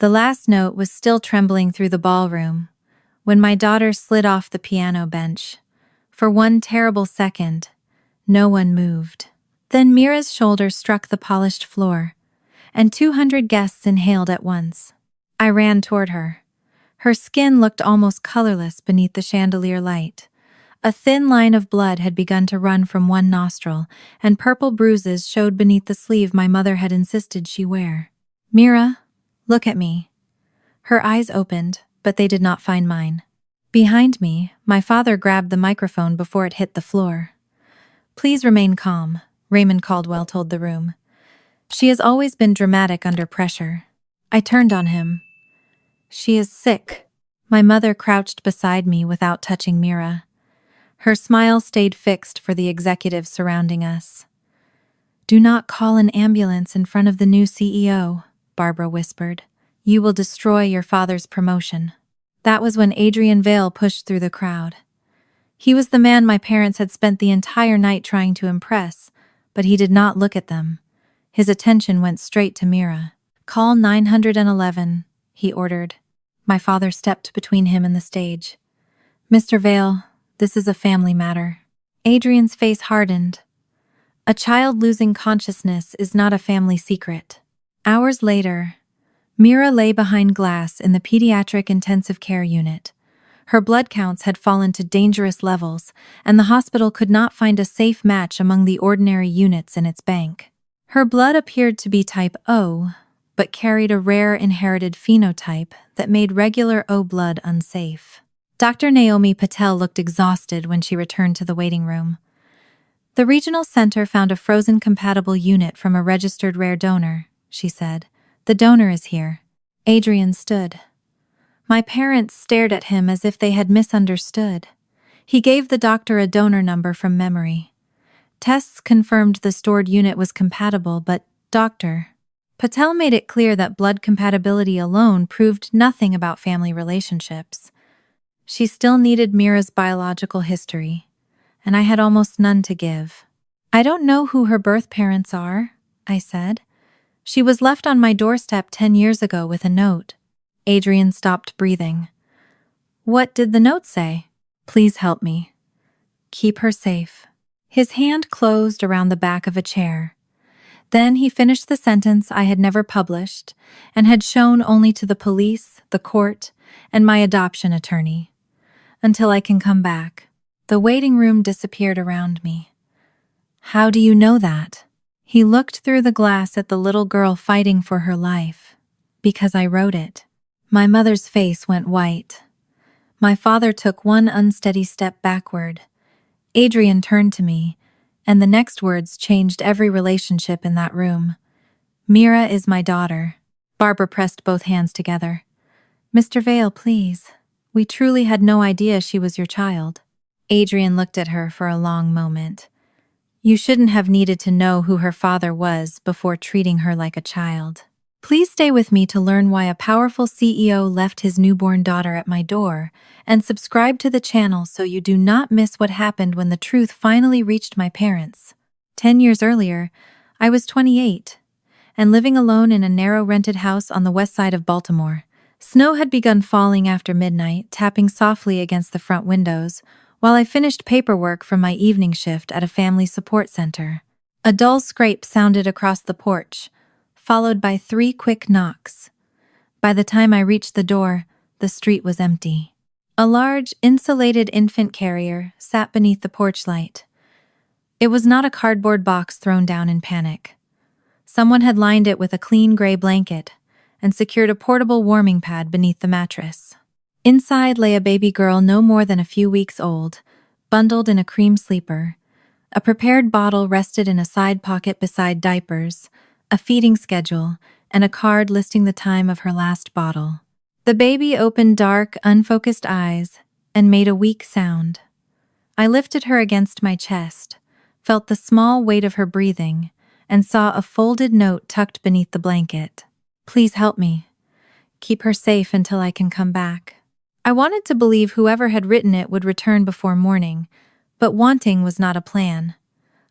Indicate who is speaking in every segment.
Speaker 1: The last note was still trembling through the ballroom when my daughter slid off the piano bench. For one terrible second, no one moved. Then Mira's shoulder struck the polished floor, and 200 guests inhaled at once. I ran toward her. Her skin looked almost colorless beneath the chandelier light. A thin line of blood had begun to run from one nostril, and purple bruises showed beneath the sleeve my mother had insisted she wear. "Mira, look at me." Her eyes opened, but they did not find mine. Behind me, my father grabbed the microphone before it hit the floor. "Please remain calm," Raymond Caldwell told the room. "She has always been dramatic under pressure." I turned on him. "She is sick." My mother crouched beside me without touching Mira. Her smile stayed fixed for the executives surrounding us. "Do not call an ambulance in front of the new CEO," Barbara whispered. "You will destroy your father's promotion." That was when Adrian Vale pushed through the crowd. He was the man my parents had spent the entire night trying to impress, but he did not look at them. His attention went straight to Mira. "Call 911, he ordered. My father stepped between him and the stage. "Mr. Vale, this is a family matter." Adrian's face hardened. A child losing consciousness is not a family secret. Hours later, Mira lay behind glass in the pediatric intensive care unit. Her blood counts had fallen to dangerous levels, and the hospital could not find a safe match among the ordinary units in its bank. Her blood appeared to be type O, but carried a rare inherited phenotype that made regular O blood unsafe. Dr. Naomi Patel looked exhausted when she returned to the waiting room. "The regional center found a frozen-compatible unit from a registered rare donor," she said. "The donor is here." Adrian stood. My parents stared at him as if they had misunderstood. He gave the doctor a donor number from memory. Tests confirmed the stored unit was compatible, but Dr. Patel made it clear that blood compatibility alone proved nothing about family relationships. She still needed Mira's biological history, and I had almost none to give. "I don't know who her birth parents are," I said. "She was left on my doorstep 10 years ago with a note." Adrian stopped breathing. "What did the note say?" "Please help me. Keep her safe." His hand closed around the back of a chair. Then he finished the sentence I had never published and had shown only to the police, the court, and my adoption attorney. "Until I can come back." The waiting room disappeared around me. "How do you know that?" He looked through the glass at the little girl fighting for her life. "Because I wrote it." My mother's face went white. My father took one unsteady step backward. Adrian turned to me, and the next words changed every relationship in that room. "Mira is my daughter." Barbara pressed both hands together. "Mr. Vale, please. We truly had no idea she was your child." Adrian looked at her for a long moment. "You shouldn't have needed to know who her father was before treating her like a child." Please stay with me to learn why a powerful CEO left his newborn daughter at my door, and subscribe to the channel so you do not miss what happened when the truth finally reached my parents. 10 years earlier, I was 28, and living alone in a narrow rented house on the west side of Baltimore. Snow had begun falling after midnight, tapping softly against the front windows, while I finished paperwork from my evening shift at a family support center. A dull scrape sounded across the porch, followed by 3 quick knocks. By the time I reached the door, the street was empty. A large, insulated infant carrier sat beneath the porch light. It was not a cardboard box thrown down in panic. Someone had lined it with a clean gray blanket and secured a portable warming pad beneath the mattress. Inside lay a baby girl no more than a few weeks old, bundled in a cream sleeper. A prepared bottle rested in a side pocket beside diapers, a feeding schedule, and a card listing the time of her last bottle. The baby opened dark, unfocused eyes and made a weak sound. I lifted her against my chest, felt the small weight of her breathing, and saw a folded note tucked beneath the blanket. "Please help me. Keep her safe until I can come back." I wanted to believe whoever had written it would return before morning, but wanting was not a plan.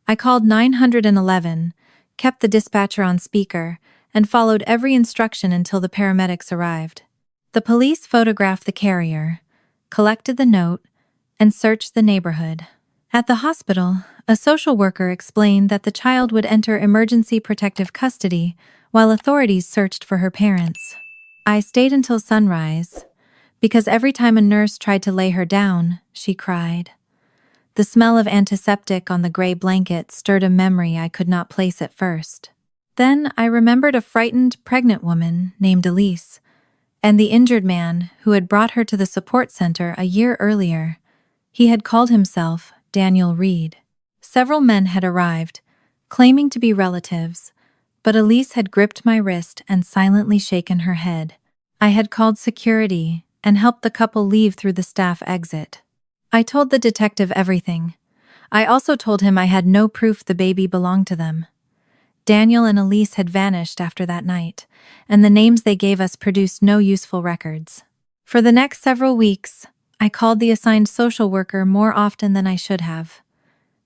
Speaker 1: I called 911, kept the dispatcher on speaker, and followed every instruction until the paramedics arrived. The police photographed the carrier, collected the note, and searched the neighborhood. At the hospital, a social worker explained that the child would enter emergency protective custody while authorities searched for her parents. I stayed until sunrise, because every time a nurse tried to lay her down, she cried. The smell of antiseptic on the gray blanket stirred a memory I could not place at first. Then I remembered a frightened, pregnant woman named Elise, and the injured man who had brought her to the support center a year earlier. He had called himself Daniel Reed. Several men had arrived, claiming to be relatives, but Elise had gripped my wrist and silently shaken her head. I had called security and helped the couple leave through the staff exit. I told the detective everything. I also told him I had no proof the baby belonged to them. Daniel and Elise had vanished after that night, and the names they gave us produced no useful records. For the next several weeks, I called the assigned social worker more often than I should have.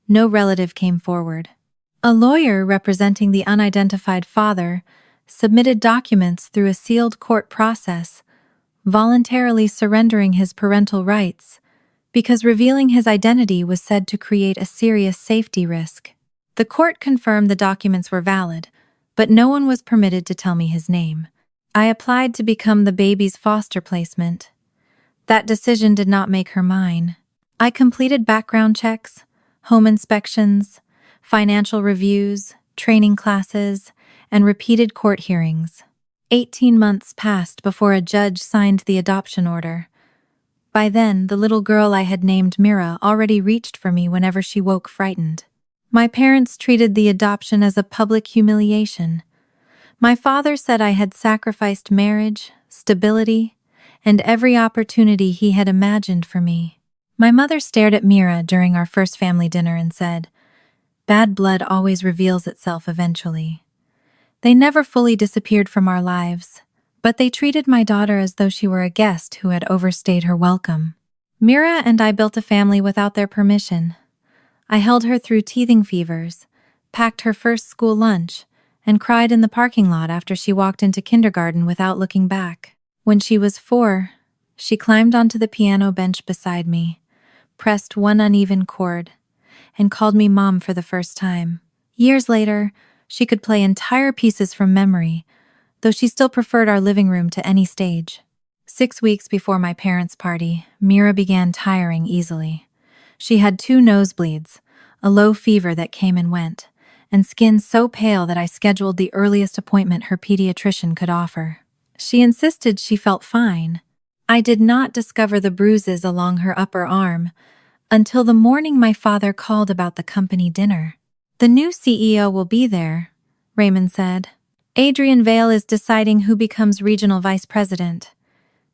Speaker 1: No relative came forward. A lawyer representing the unidentified father submitted documents through a sealed court process, voluntarily surrendering his parental rights, because revealing his identity was said to create a serious safety risk. The court confirmed the documents were valid, but no one was permitted to tell me his name. I applied to become the baby's foster placement. That decision did not make her mine. I completed background checks, home inspections, financial reviews, training classes, and repeated court hearings. 18 months passed before a judge signed the adoption order. By then, the little girl I had named Mira already reached for me whenever she woke frightened. My parents treated the adoption as a public humiliation. My father said I had sacrificed marriage, stability, and every opportunity he had imagined for me. My mother stared at Mira during our first family dinner and said, "Bad blood always reveals itself eventually." They never fully disappeared from our lives, but they treated my daughter as though she were a guest who had overstayed her welcome. Mira and I built a family without their permission. I held her through teething fevers, packed her first school lunch, and cried in the parking lot after she walked into kindergarten without looking back. When she was 4, she climbed onto the piano bench beside me, pressed one uneven chord, and called me Mom for the first time. Years later, she could play entire pieces from memory, though she still preferred our living room to any stage. 6 weeks before my parents' party, Mira began tiring easily. She had 2 nosebleeds, a low fever that came and went, and skin so pale that I scheduled the earliest appointment her pediatrician could offer. She insisted she felt fine. I did not discover the bruises along her upper arm until the morning my father called about the company dinner. "The new CEO will be there," Raymond said. "Adrian Vale is deciding who becomes regional vice president.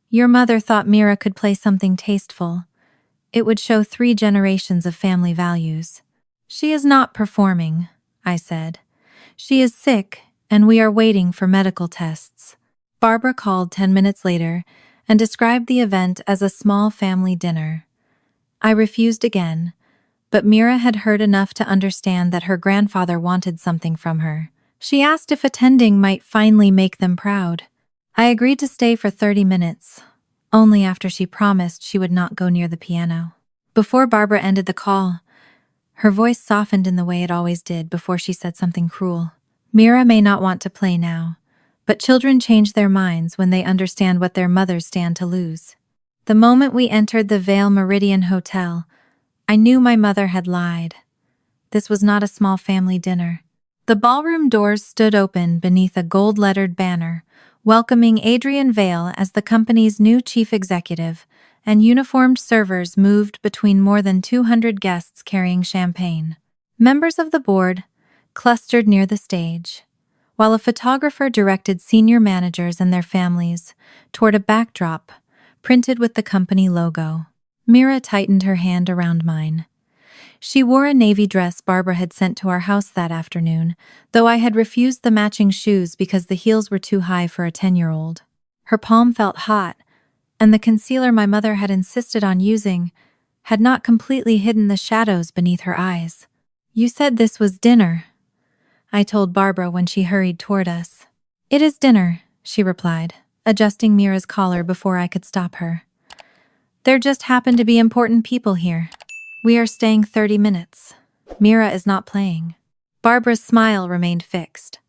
Speaker 1: Your mother thought Mira could play something tasteful. It would show 3 generations of family values." "She is not performing," I said. "She is sick, and we are waiting for medical tests." Barbara called 10 minutes later and described the event as a small family dinner. I refused again, but Mira had heard enough to understand that her grandfather wanted something from her. She asked if attending might finally make them proud. I agreed to stay for 30 minutes, only after she promised she would not go near the piano. Before Barbara ended the call, her voice softened in the way it always did before she said something cruel. "Mira may not want to play now, but children change their minds when they understand what their mothers stand to lose." The moment we entered the Vale Meridian Hotel, I knew my mother had lied. This was not a small family dinner. The ballroom doors stood open beneath a gold-lettered banner, welcoming Adrian Vale as the company's new chief executive, and uniformed servers moved between more than 200 guests carrying champagne. Members of the board clustered near the stage, while a photographer directed senior managers and their families toward a backdrop printed with the company logo. Mira tightened her hand around mine. She wore a navy dress Barbara had sent to our house that afternoon, though I had refused the matching shoes because the heels were too high for a 10-year-old. Her palm felt hot, and the concealer my mother had insisted on using had not completely hidden the shadows beneath her eyes. "You said this was dinner," I told Barbara when she hurried toward us. "It is dinner," she replied, adjusting Mira's collar before I could stop her. "There just happen to be important people here. We are staying 30 minutes. Mira is not playing." Barbara's smile remained fixed.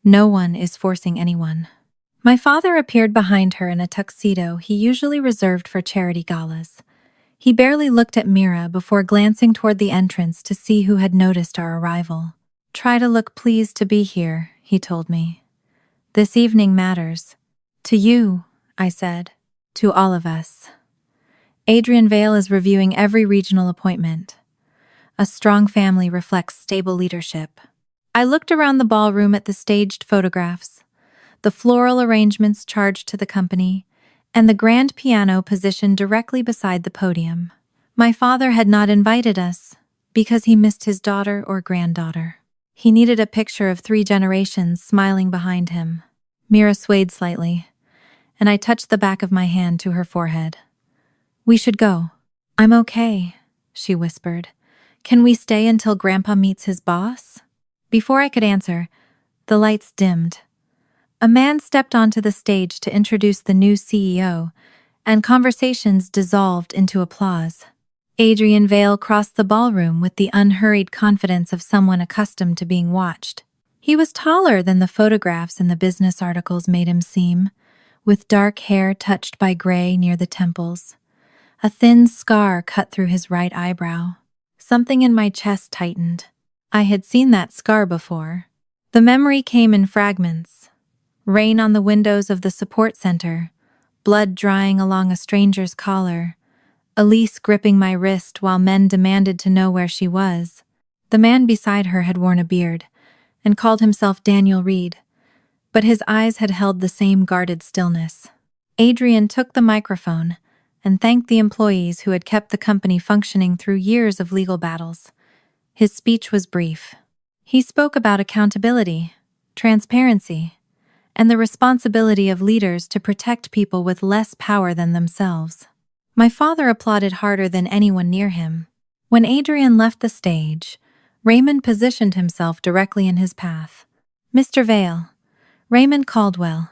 Speaker 1: "No one is forcing anyone." My father appeared behind her in a tuxedo he usually reserved for charity galas. He barely looked at Mira before glancing toward the entrance to see who had noticed our arrival. "Try to look pleased to be here," he told me. "This evening matters." "To you," I said. "To all of us." Adrian Vale is reviewing every regional appointment. A strong family reflects stable leadership. I looked around the ballroom at the staged photographs, the floral arrangements charged to the company, and the grand piano positioned directly beside the podium. My father had not invited us because he missed his daughter or granddaughter. He needed a picture of 3 generations smiling behind him. Mira swayed slightly, and I touched the back of my hand to her forehead. "We should go." "I'm okay," she whispered. "Can we stay until Grandpa meets his boss?" Before I could answer, the lights dimmed. A man stepped onto the stage to introduce the new CEO, and conversations dissolved into applause. Adrian Vale crossed the ballroom with the unhurried confidence of someone accustomed to being watched. He was taller than the photographs in the business articles made him seem, with dark hair touched by gray near the temples. A thin scar cut through his right eyebrow. Something in my chest tightened. I had seen that scar before. The memory came in fragments. Rain on the windows of the support center, blood drying along a stranger's collar, Elise gripping my wrist while men demanded to know where she was. The man beside her had worn a beard and called himself Daniel Reed, but his eyes had held the same guarded stillness. Adrian took the microphone and thanked the employees who had kept the company functioning through years of legal battles. His speech was brief. He spoke about accountability, transparency, and the responsibility of leaders to protect people with less power than themselves. My father applauded harder than anyone near him. When Adrian left the stage, Raymond positioned himself directly in his path. "Mr. Vale, Raymond Caldwell,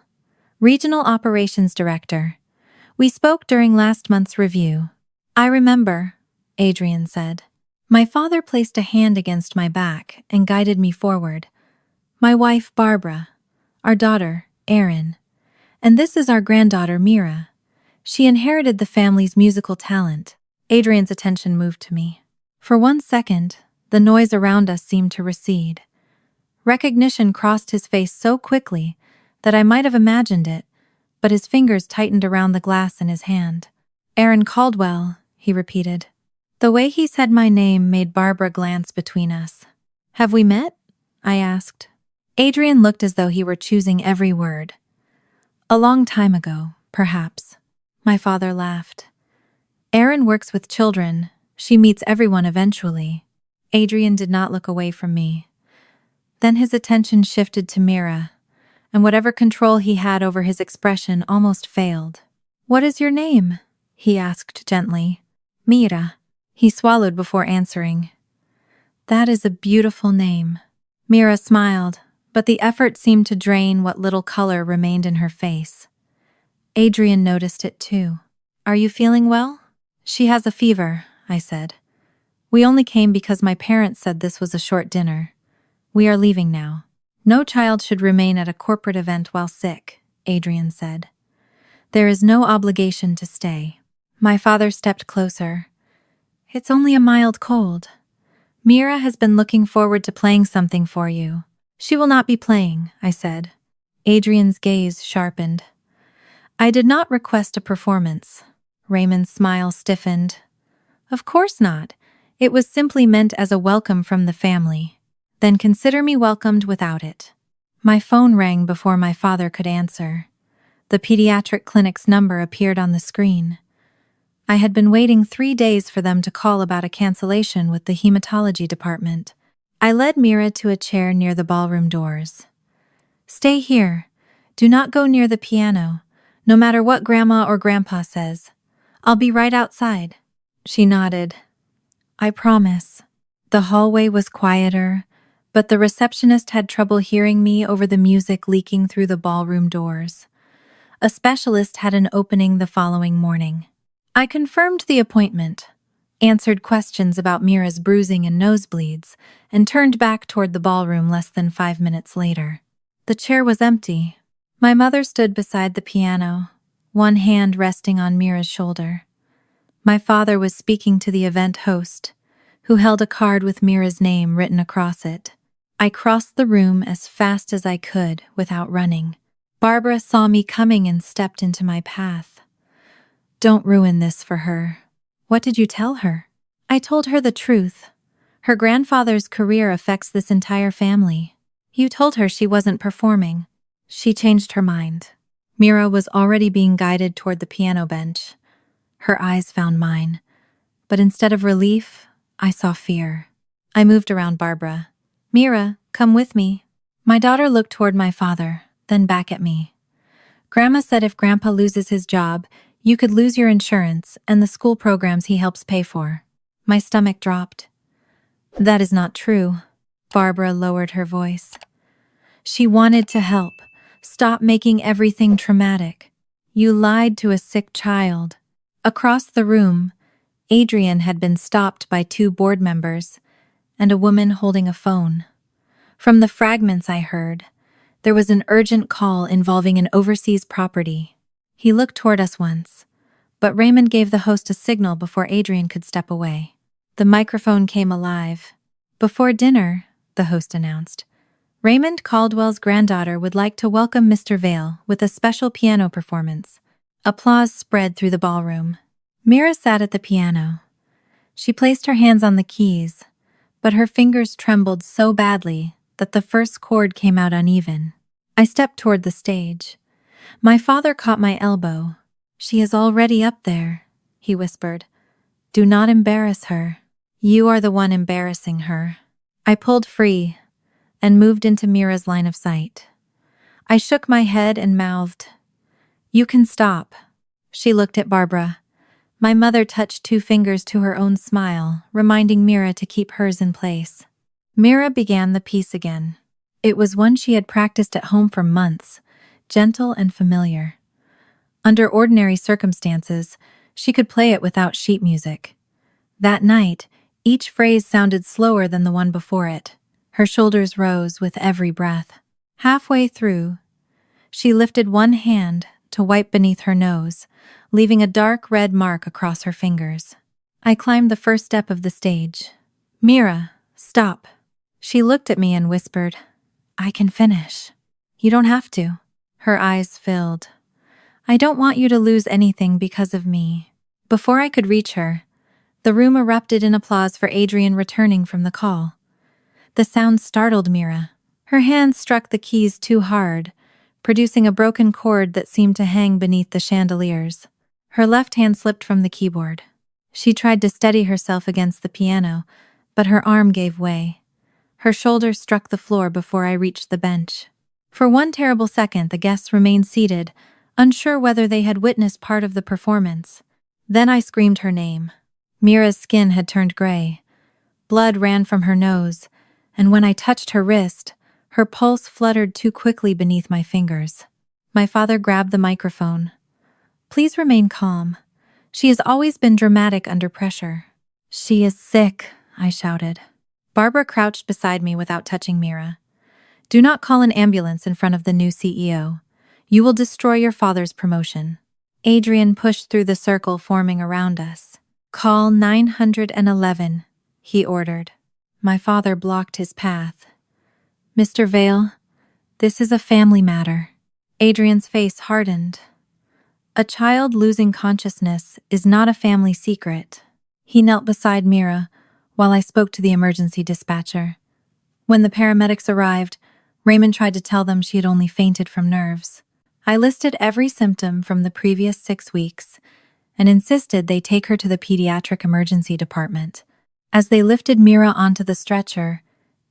Speaker 1: Regional Operations Director. We spoke during last month's review." "I remember," Adrian said. My father placed a hand against my back and guided me forward. "My wife, Barbara. Our daughter, Erin. And this is our granddaughter, Mira. She inherited the family's musical talent." Adrian's attention moved to me. For one second, the noise around us seemed to recede. Recognition crossed his face so quickly that I might have imagined it, but his fingers tightened around the glass in his hand. "Erin Caldwell," he repeated. The way he said my name made Barbara glance between us. "Have we met?" I asked. Adrian looked as though he were choosing every word. "A long time ago, perhaps." My father laughed. "Erin works with children. She meets everyone eventually." Adrian did not look away from me. Then his attention shifted to Mira, and whatever control he had over his expression almost failed. "What is your name?" he asked gently. "Mira." He swallowed before answering. "That is a beautiful name." Mira smiled, but the effort seemed to drain what little color remained in her face. Adrian noticed it too. "Are you feeling well?" "She has a fever," I said. "We only came because my parents said this was a short dinner. We are leaving now." "No child should remain at a corporate event while sick," Adrian said. "There is no obligation to stay." My father stepped closer. "It's only a mild cold. Mira has been looking forward to playing something for you." "She will not be playing," I said. Adrian's gaze sharpened. "I did not request a performance." Raymond's smile stiffened. "Of course not. It was simply meant as a welcome from the family. Then consider me welcomed without it." My phone rang before my father could answer. The pediatric clinic's number appeared on the screen. I had been waiting 3 days for them to call about a cancellation with the hematology department. I led Mira to a chair near the ballroom doors. "Stay here. Do not go near the piano, no matter what Grandma or Grandpa says. I'll be right outside." She nodded. "I promise." The hallway was quieter, but the receptionist had trouble hearing me over the music leaking through the ballroom doors. A specialist had an opening the following morning. I confirmed the appointment, answered questions about Mira's bruising and nosebleeds, and turned back toward the ballroom less than 5 minutes later. The chair was empty. My mother stood beside the piano, one hand resting on Mira's shoulder. My father was speaking to the event host, who held a card with Mira's name written across it. I crossed the room as fast as I could without running. Barbara saw me coming and stepped into my path. "Don't ruin this for her." "What did you tell her?" "I told her the truth. Her grandfather's career affects this entire family. You told her she wasn't performing." She changed her mind. Mira was already being guided toward the piano bench. Her eyes found mine, but instead of relief, I saw fear. I moved around Barbara. "Mira, come with me." My daughter looked toward my father, then back at me. "Grandma said if Grandpa loses his job, you could lose your insurance and the school programs he helps pay for." My stomach dropped. "That is not true." Barbara lowered her voice. "She wanted to help. Stop making everything traumatic. You lied to a sick child." Across the room, Adrian had been stopped by 2 board members and a woman holding a phone. From the fragments I heard, there was an urgent call involving an overseas property. He looked toward us once, but Raymond gave the host a signal before Adrian could step away. The microphone came alive. "Before dinner," the host announced, "Raymond Caldwell's granddaughter would like to welcome Mr. Vale with a special piano performance." Applause spread through the ballroom. Mira sat at the piano. She placed her hands on the keys, but her fingers trembled so badly that the first chord came out uneven. I stepped toward the stage. My father caught my elbow. "She is already up there," he whispered. "Do not embarrass her. You are the one embarrassing her." I pulled free and moved into Mira's line of sight. I shook my head and mouthed, "You can stop." She looked at Barbara. My mother touched 2 fingers to her own smile, reminding Mira to keep hers in place. Mira began the piece again. It was one she had practiced at home for months, gentle and familiar. Under ordinary circumstances, she could play it without sheet music. That night, each phrase sounded slower than the one before it. Her shoulders rose with every breath. Halfway through, she lifted one hand to wipe beneath her nose, leaving a dark red mark across her fingers. I climbed the first step of the stage. "Mira, stop." She looked at me and whispered, "I can finish." "You don't have to." Her eyes filled. "I don't want you to lose anything because of me." Before I could reach her, the room erupted in applause for Adrian returning from the call. The sound startled Mira. Her hands struck the keys too hard, producing a broken chord that seemed to hang beneath the chandeliers. Her left hand slipped from the keyboard. She tried to steady herself against the piano, but her arm gave way. Her shoulder struck the floor before I reached the bench. For one terrible second, the guests remained seated, unsure whether they had witnessed part of the performance. Then I screamed her name. Mira's skin had turned gray. Blood ran from her nose, and when I touched her wrist, her pulse fluttered too quickly beneath my fingers. My father grabbed the microphone. "Please remain calm. She has always been dramatic under pressure." "She is sick," I shouted. Barbara crouched beside me without touching Mira. "Do not call an ambulance in front of the new CEO. You will destroy your father's promotion." Adrian pushed through the circle forming around us. "Call 911, he ordered. My father blocked his path. "Mr. Vale, this is a family matter." Adrian's face hardened. "A child losing consciousness is not a family secret." He knelt beside Mira while I spoke to the emergency dispatcher. When the paramedics arrived, Raymond tried to tell them she had only fainted from nerves. I listed every symptom from the previous 6 weeks and insisted they take her to the pediatric emergency department. As they lifted Mira onto the stretcher,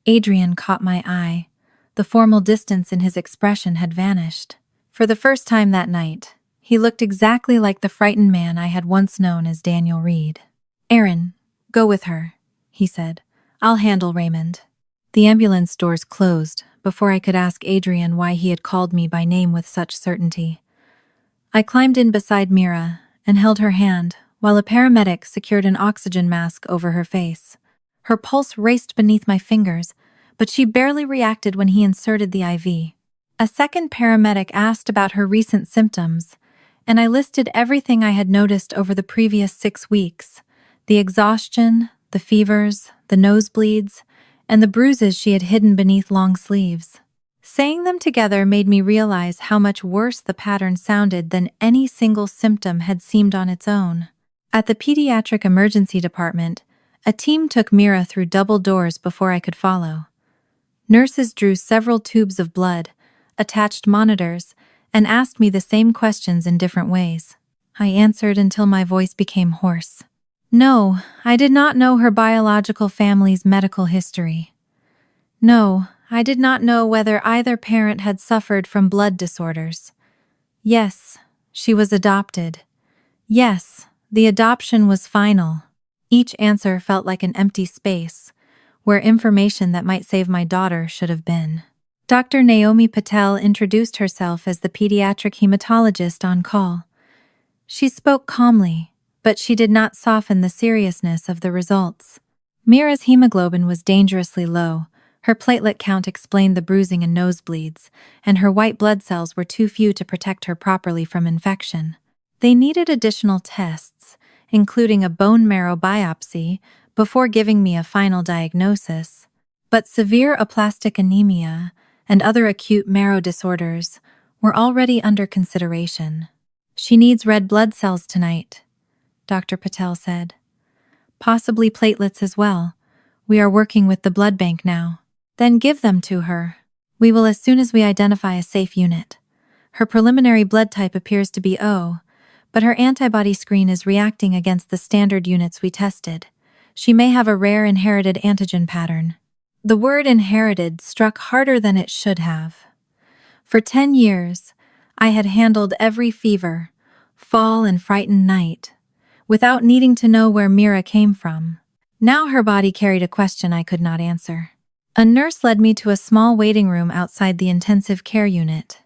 Speaker 1: Adrian caught my eye. The formal distance in his expression had vanished. For the first time that night, he looked exactly like the frightened man I had once known as Daniel Reed. "Aaron, go with her," he said. "I'll handle Raymond." The ambulance doors closed before I could ask Adrian why he had called me by name with such certainty. I climbed in beside Mira and held her hand while a paramedic secured an oxygen mask over her face. Her pulse raced beneath my fingers, but she barely reacted when he inserted the IV. A second paramedic asked about her recent symptoms, and I listed everything I had noticed over the previous 6 weeks: the exhaustion, the fevers, the nosebleeds, and the bruises she had hidden beneath long sleeves. Saying them together made me realize how much worse the pattern sounded than any single symptom had seemed on its own. At the pediatric emergency department, a team took Mira through double doors before I could follow. Nurses drew several tubes of blood, attached monitors, and asked me the same questions in different ways. I answered until my voice became hoarse. No, I did not know her biological family's medical history. No, I did not know whether either parent had suffered from blood disorders. Yes, she was adopted. Yes, the adoption was final. Each answer felt like an empty space, where information that might save my daughter should have been. Dr. Naomi Patel introduced herself as the pediatric hematologist on call. She spoke calmly, but she did not soften the seriousness of the results. Mira's hemoglobin was dangerously low. Her platelet count explained the bruising and nosebleeds, and her white blood cells were too few to protect her properly from infection. They needed additional tests, including a bone marrow biopsy, before giving me a final diagnosis. But severe aplastic anemia and other acute marrow disorders were already under consideration. She needs red blood cells tonight, Dr. Patel said. Possibly platelets as well. We are working with the blood bank now. Then give them to her. We will as soon as we identify a safe unit. Her preliminary blood type appears to be O, but her antibody screen is reacting against the standard units we tested. She may have a rare inherited antigen pattern. The word inherited struck harder than it should have. For 10 years, I had handled every fever, fall, and frightened night, without needing to know where Mira came from. Now her body carried a question I could not answer. A nurse led me to a small waiting room outside the intensive care unit.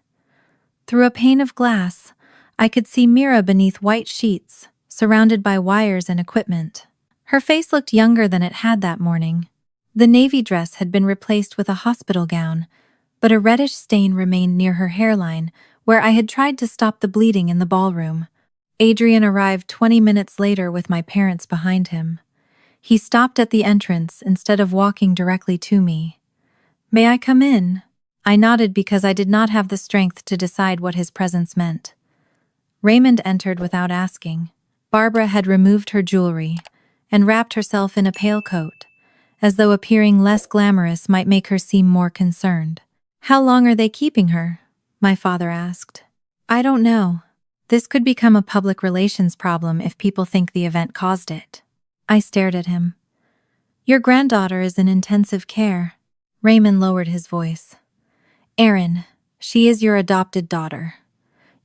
Speaker 1: Through a pane of glass, I could see Mira beneath white sheets, surrounded by wires and equipment. Her face looked younger than it had that morning. The navy dress had been replaced with a hospital gown, but a reddish stain remained near her hairline, where I had tried to stop the bleeding in the ballroom. Adrian arrived 20 minutes later with my parents behind him. He stopped at the entrance instead of walking directly to me. "May I come in?" I nodded because I did not have the strength to decide what his presence meant. Raymond entered without asking. Barbara had removed her jewelry and wrapped herself in a pale coat, as though appearing less glamorous might make her seem more concerned. "How long are they keeping her?" my father asked. "I don't know. This could become a public relations problem if people think the event caused it." I stared at him. "Your granddaughter is in intensive care." Raymond lowered his voice. "Aaron, she is your adopted daughter.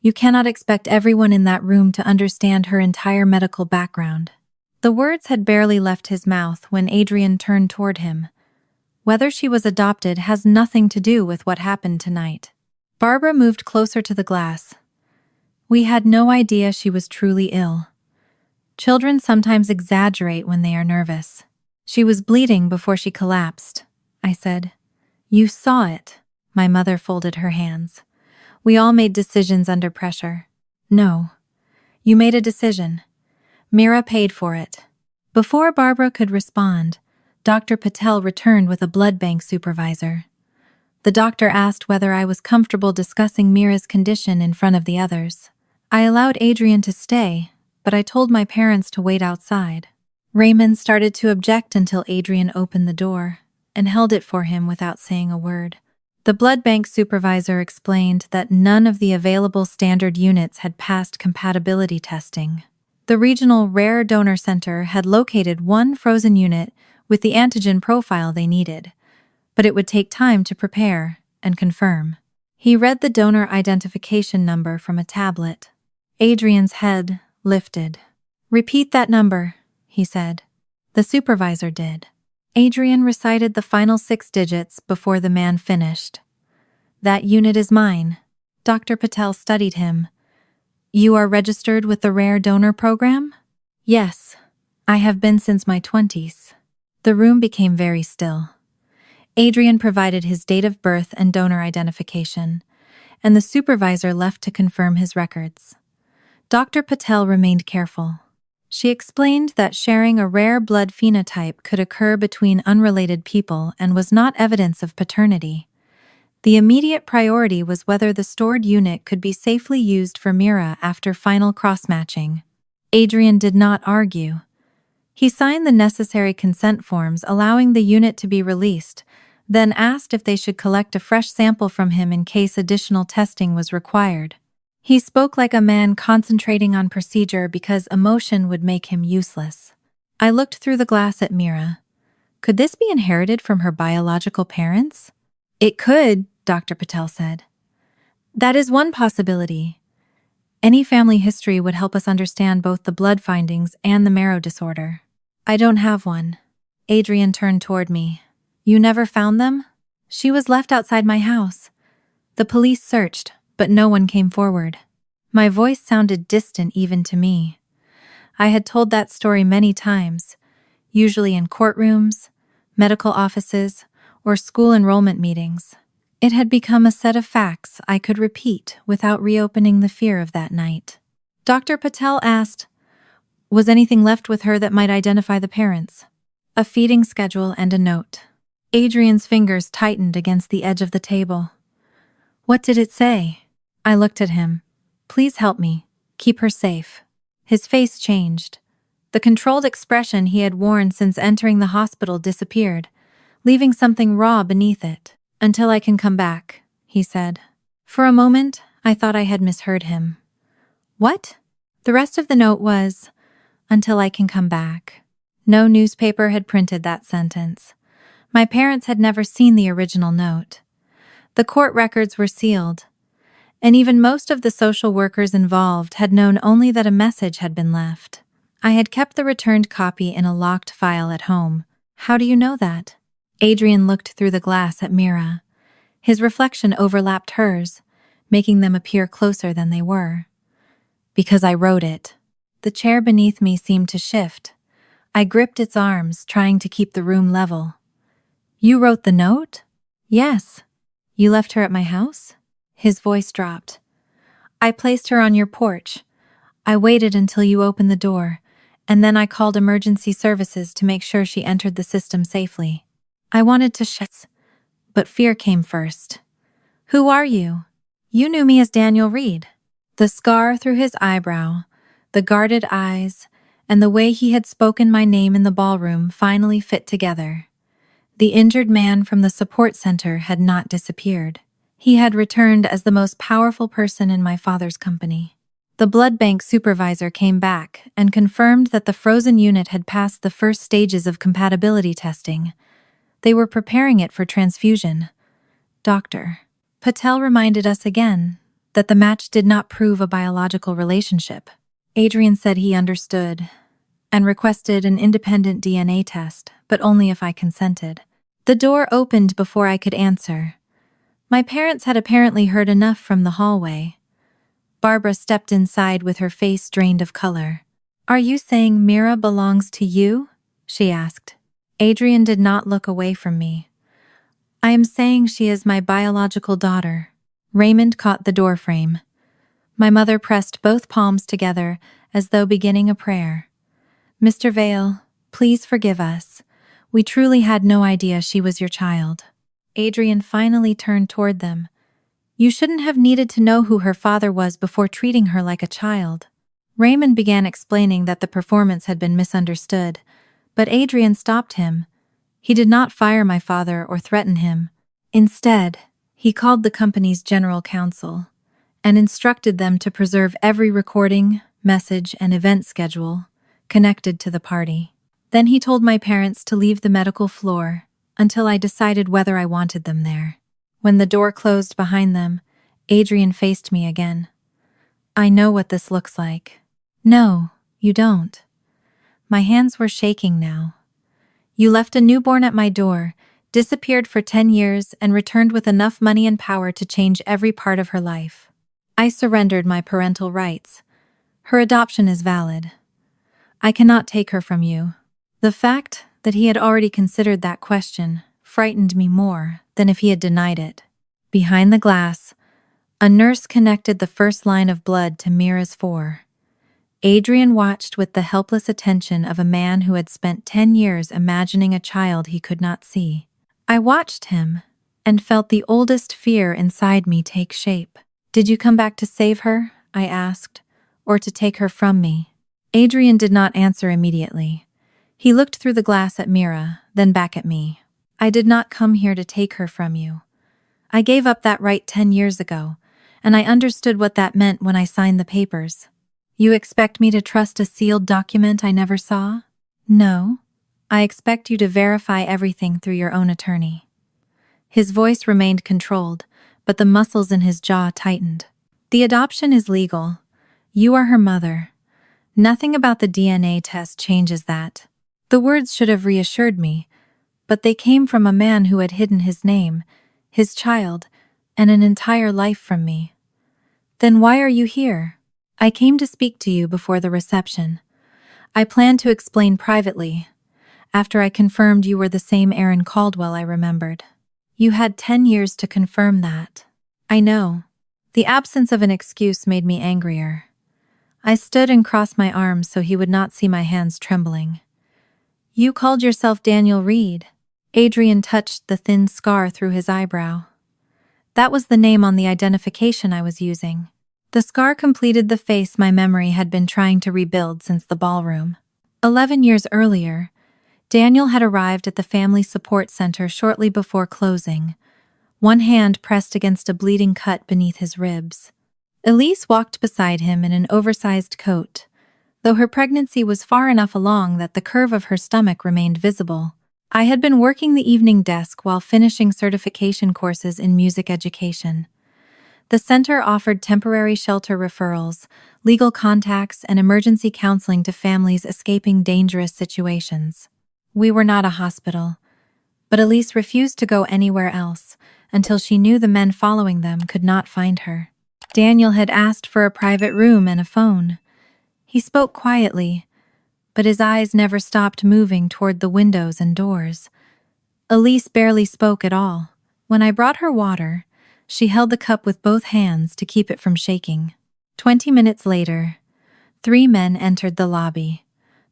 Speaker 1: You cannot expect everyone in that room to understand her entire medical background." The words had barely left his mouth when Adrian turned toward him. "Whether she was adopted has nothing to do with what happened tonight." Barbara moved closer to the glass. "We had no idea she was truly ill. Children sometimes exaggerate when they are nervous. She was bleeding before she collapsed," I said. "You saw it." My mother folded her hands. "We all made decisions under pressure." "No. You made a decision. Mira paid for it." Before Barbara could respond, Dr. Patel returned with a blood bank supervisor. The doctor asked whether I was comfortable discussing Mira's condition in front of the others. I allowed Adrian to stay, but I told my parents to wait outside. Raymond started to object until Adrian opened the door and held it for him without saying a word. The blood bank supervisor explained that none of the available standard units had passed compatibility testing. The regional rare donor center had located one frozen unit with the antigen profile they needed, but it would take time to prepare and confirm. He read the donor identification number from a tablet. Adrian's head lifted. "Repeat that number," he said. The supervisor did. Adrian recited the final 6 digits before the man finished. That unit is mine. Dr. Patel studied him. You are registered with the Rare Donor Program? Yes, I have been since my 20s. The room became very still. Adrian provided his date of birth and donor identification, and the supervisor left to confirm his records. Dr. Patel remained careful. She explained that sharing a rare blood phenotype could occur between unrelated people and was not evidence of paternity. The immediate priority was whether the stored unit could be safely used for Mira after final cross-matching. Adrian did not argue. He signed the necessary consent forms allowing the unit to be released, then asked if they should collect a fresh sample from him in case additional testing was required. He spoke like a man concentrating on procedure because emotion would make him useless. I looked through the glass at Mira. Could this be inherited from her biological parents? It could, Dr. Patel said. That is one possibility. Any family history would help us understand both the blood findings and the marrow disorder. I don't have one. Adrian turned toward me. You never found them? She was left outside my house. The police searched, but no one came forward. My voice sounded distant even to me. I had told that story many times, usually in courtrooms, medical offices, or school enrollment meetings. It had become a set of facts I could repeat without reopening the fear of that night. Dr. Patel asked, was anything left with her that might identify the parents? A feeding schedule and a note. Adrian's fingers tightened against the edge of the table. What did it say? I looked at him. Please help me. Keep her safe. His face changed. The controlled expression he had worn since entering the hospital disappeared, leaving something raw beneath it. Until I can come back, he said. For a moment, I thought I had misheard him. What? The rest of the note was, until I can come back. No newspaper had printed that sentence. My parents had never seen the original note. The court records were sealed, and even most of the social workers involved had known only that a message had been left. I had kept the returned copy in a locked file at home. How do you know that? Adrian looked through the glass at Mira. His reflection overlapped hers, making them appear closer than they were. Because I wrote it. The chair beneath me seemed to shift. I gripped its arms, trying to keep the room level. You wrote the note? Yes. You left her at my house? His voice dropped. I placed her on your porch. I waited until you opened the door, and then I called emergency services to make sure she entered the system safely. I wanted to shut, but fear came first. Who are you? You knew me as Daniel Reed. The scar through his eyebrow, the guarded eyes, and the way he had spoken my name in the ballroom finally fit together. The injured man from the support center had not disappeared. He had returned as the most powerful person in my father's company. The blood bank supervisor came back and confirmed that the frozen unit had passed the first stages of compatibility testing. They were preparing it for transfusion. Dr. Patel reminded us again that the match did not prove a biological relationship. Adrian said he understood and requested an independent DNA test, but only if I consented. The door opened before I could answer. My parents had apparently heard enough from the hallway. Barbara stepped inside with her face drained of color. Are you saying Mira belongs to you? She asked. Adrian did not look away from me. I am saying she is my biological daughter. Raymond caught the doorframe. My mother pressed both palms together as though beginning a prayer. Mr. Vale, please forgive us. We truly had no idea she was your child. Adrian finally turned toward them. You shouldn't have needed to know who her father was before treating her like a child. Raymond began explaining that the performance had been misunderstood, but Adrian stopped him. He did not fire my father or threaten him. Instead, he called the company's general counsel and instructed them to preserve every recording, message, and event schedule connected to the party. Then he told my parents to leave the medical floor until I decided whether I wanted them there. When the door closed behind them, Adrian faced me again. I know what this looks like. No, you don't. My hands were shaking now. You left a newborn at my door, disappeared for 10 years, and returned with enough money and power to change every part of her life. I surrendered my parental rights. Her adoption is valid. I cannot take her from you." The fact that he had already considered that question frightened me more than if he had denied it. Behind the glass, a nurse connected the first line of blood to Mira's 4. Adrian watched with the helpless attention of a man who had spent 10 years imagining a child he could not see. I watched him and felt the oldest fear inside me take shape. "Did you come back to save her?" I asked, "or to take her from me?" Adrian did not answer immediately. He looked through the glass at Mira, then back at me. "I did not come here to take her from you. I gave up that right 10 years ago, and I understood what that meant when I signed the papers." "You expect me to trust a sealed document I never saw?" "No. I expect you to verify everything through your own attorney." His voice remained controlled, but the muscles in his jaw tightened. "The adoption is legal. You are her mother. Nothing about the DNA test changes that." The words should have reassured me, but they came from a man who had hidden his name, his child, and an entire life from me. "Then why are you here?" "I came to speak to you before the reception. I planned to explain privately, after I confirmed you were the same Aaron Caldwell I remembered." "You had 10 years to confirm that." "I know." The absence of an excuse made me angrier. I stood and crossed my arms so he would not see my hands trembling. "You called yourself Daniel Reed." Adrian touched the thin scar through his eyebrow. "That was the name on the identification I was using." The scar completed the face my memory had been trying to rebuild since the ballroom. 11 years earlier, Daniel had arrived at the Family Support Center shortly before closing, one hand pressed against a bleeding cut beneath his ribs. Elise walked beside him in an oversized coat, though her pregnancy was far enough along that the curve of her stomach remained visible. I had been working the evening desk while finishing certification courses in music education. The center offered temporary shelter referrals, legal contacts, and emergency counseling to families escaping dangerous situations. We were not a hospital, but Elise refused to go anywhere else until she knew the men following them could not find her. Daniel had asked for a private room and a phone. He spoke quietly, but his eyes never stopped moving toward the windows and doors. Elise barely spoke at all. When I brought her water, she held the cup with both hands to keep it from shaking. 20 minutes later, 3 men entered the lobby.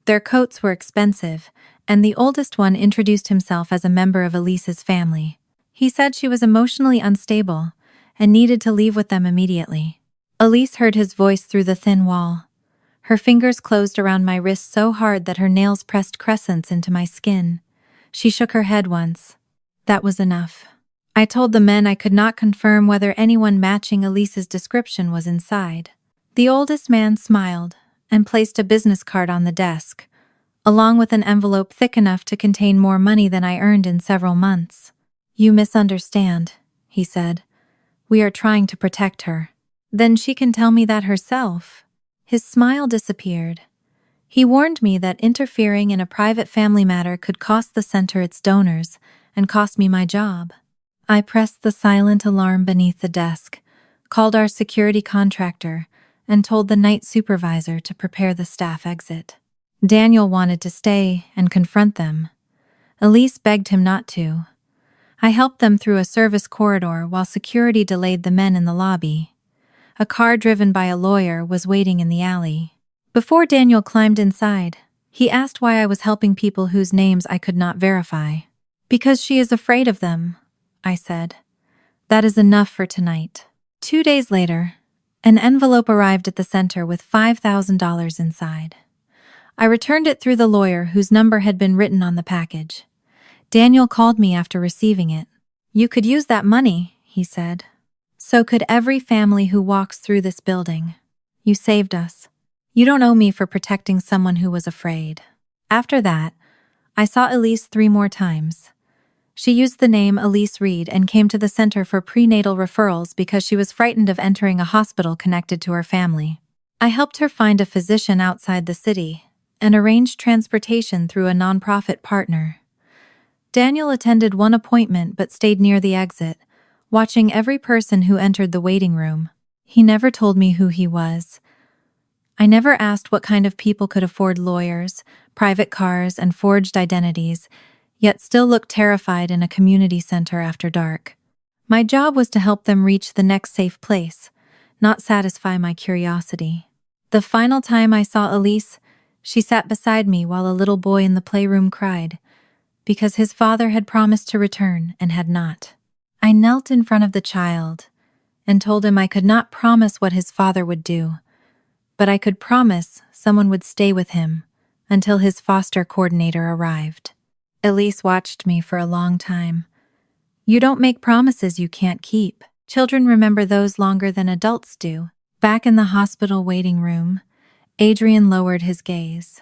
Speaker 1: Their coats were expensive, and the oldest one introduced himself as a member of Elise's family. He said she was emotionally unstable and needed to leave with them immediately. Elise heard his voice through the thin wall. Her fingers closed around my wrist so hard that her nails pressed crescents into my skin. She shook her head once. That was enough. I told the men I could not confirm whether anyone matching Elise's description was inside. The oldest man smiled and placed a business card on the desk, along with an envelope thick enough to contain more money than I earned in several months. "You misunderstand," he said. "We are trying to protect her." "Then she can tell me that herself." His smile disappeared. He warned me that interfering in a private family matter could cost the center its donors and cost me my job. I pressed the silent alarm beneath the desk, called our security contractor, and told the night supervisor to prepare the staff exit. Daniel wanted to stay and confront them. Elise begged him not to. I helped them through a service corridor while security delayed the men in the lobby. A car driven by a lawyer was waiting in the alley. Before Daniel climbed inside, he asked why I was helping people whose names I could not verify. "Because she is afraid of them," I said. "That is enough for tonight." 2 days later, an envelope arrived at the center with $5,000 inside. I returned it through the lawyer whose number had been written on the package. Daniel called me after receiving it. "You could use that money," he said. "So could every family who walks through this building. You saved us. You don't owe me for protecting someone who was afraid." After that, I saw Elise 3 more times. She used the name Elise Reed and came to the center for prenatal referrals because she was frightened of entering a hospital connected to her family. I helped her find a physician outside the city and arranged transportation through a nonprofit partner. Daniel attended one appointment but stayed near the exit, watching every person who entered the waiting room. He never told me who he was. I never asked what kind of people could afford lawyers, private cars, and forged identities, yet still looked terrified in a community center after dark. My job was to help them reach the next safe place, not satisfy my curiosity. The final time I saw Elise, she sat beside me while a little boy in the playroom cried, because his father had promised to return and had not. I knelt in front of the child and told him I could not promise what his father would do, but I could promise someone would stay with him until his foster coordinator arrived. Elise watched me for a long time. You don't make promises you can't keep. Children remember those longer than adults do. Back in the hospital waiting room, Adrian lowered his gaze.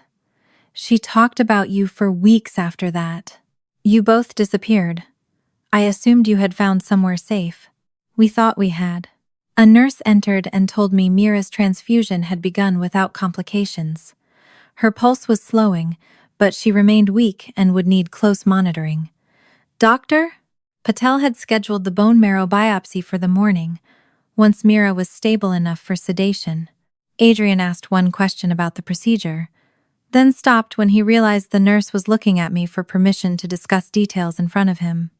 Speaker 1: She talked about you for weeks after that. You both disappeared. I assumed you had found somewhere safe. We thought we had. A nurse entered and told me Mira's transfusion had begun without complications. Her pulse was slowing, but she remained weak and would need close monitoring. Doctor? Patel had scheduled the bone marrow biopsy for the morning, once Mira was stable enough for sedation. Adrian asked one question about the procedure, then stopped when he realized the nurse was looking at me for permission to discuss details in front of him.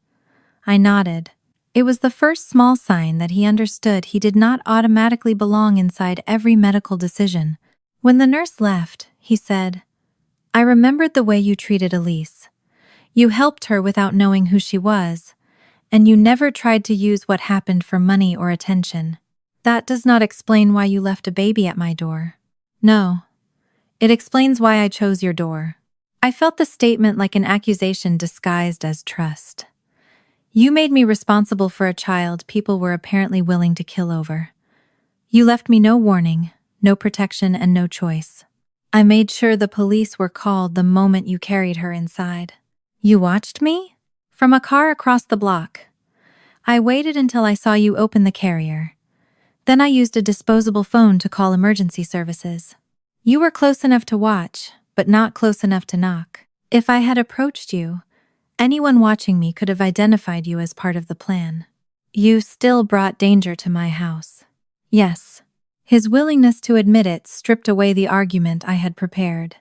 Speaker 1: I nodded. It was the first small sign that he understood he did not automatically belong inside every medical decision. When the nurse left, he said, I remembered the way you treated Elise. You helped her without knowing who she was, and you never tried to use what happened for money or attention. That does not explain why you left a baby at my door. No. It explains why I chose your door. I felt the statement like an accusation disguised as trust. You made me responsible for a child people were apparently willing to kill over. You left me no warning, no protection, and no choice. I made sure the police were called the moment you carried her inside. You watched me? From a car across the block. I waited until I saw you open the carrier. Then I used a disposable phone to call emergency services. You were close enough to watch, but not close enough to knock. If I had approached you, anyone watching me could have identified you as part of the plan. You still brought danger to my house. Yes. His willingness to admit it stripped away the argument I had prepared.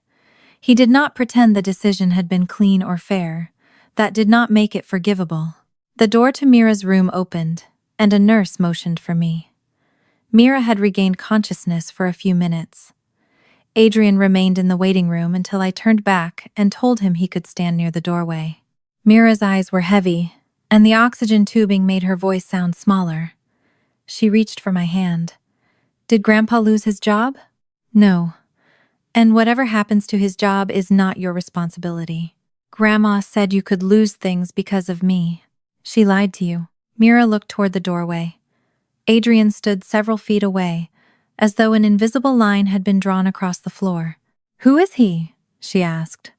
Speaker 1: He did not pretend the decision had been clean or fair. That did not make it forgivable. The door to Mira's room opened, and a nurse motioned for me. Mira had regained consciousness for a few minutes. Adrian remained in the waiting room until I turned back and told him he could stand near the doorway. Mira's eyes were heavy, and the oxygen tubing made her voice sound smaller. She reached for my hand. Did Grandpa lose his job? No. And whatever happens to his job is not your responsibility. Grandma said you could lose things because of me. She lied to you. Mira looked toward the doorway. Adrian stood several feet away, as though an invisible line had been drawn across the floor. Who is he? She asked.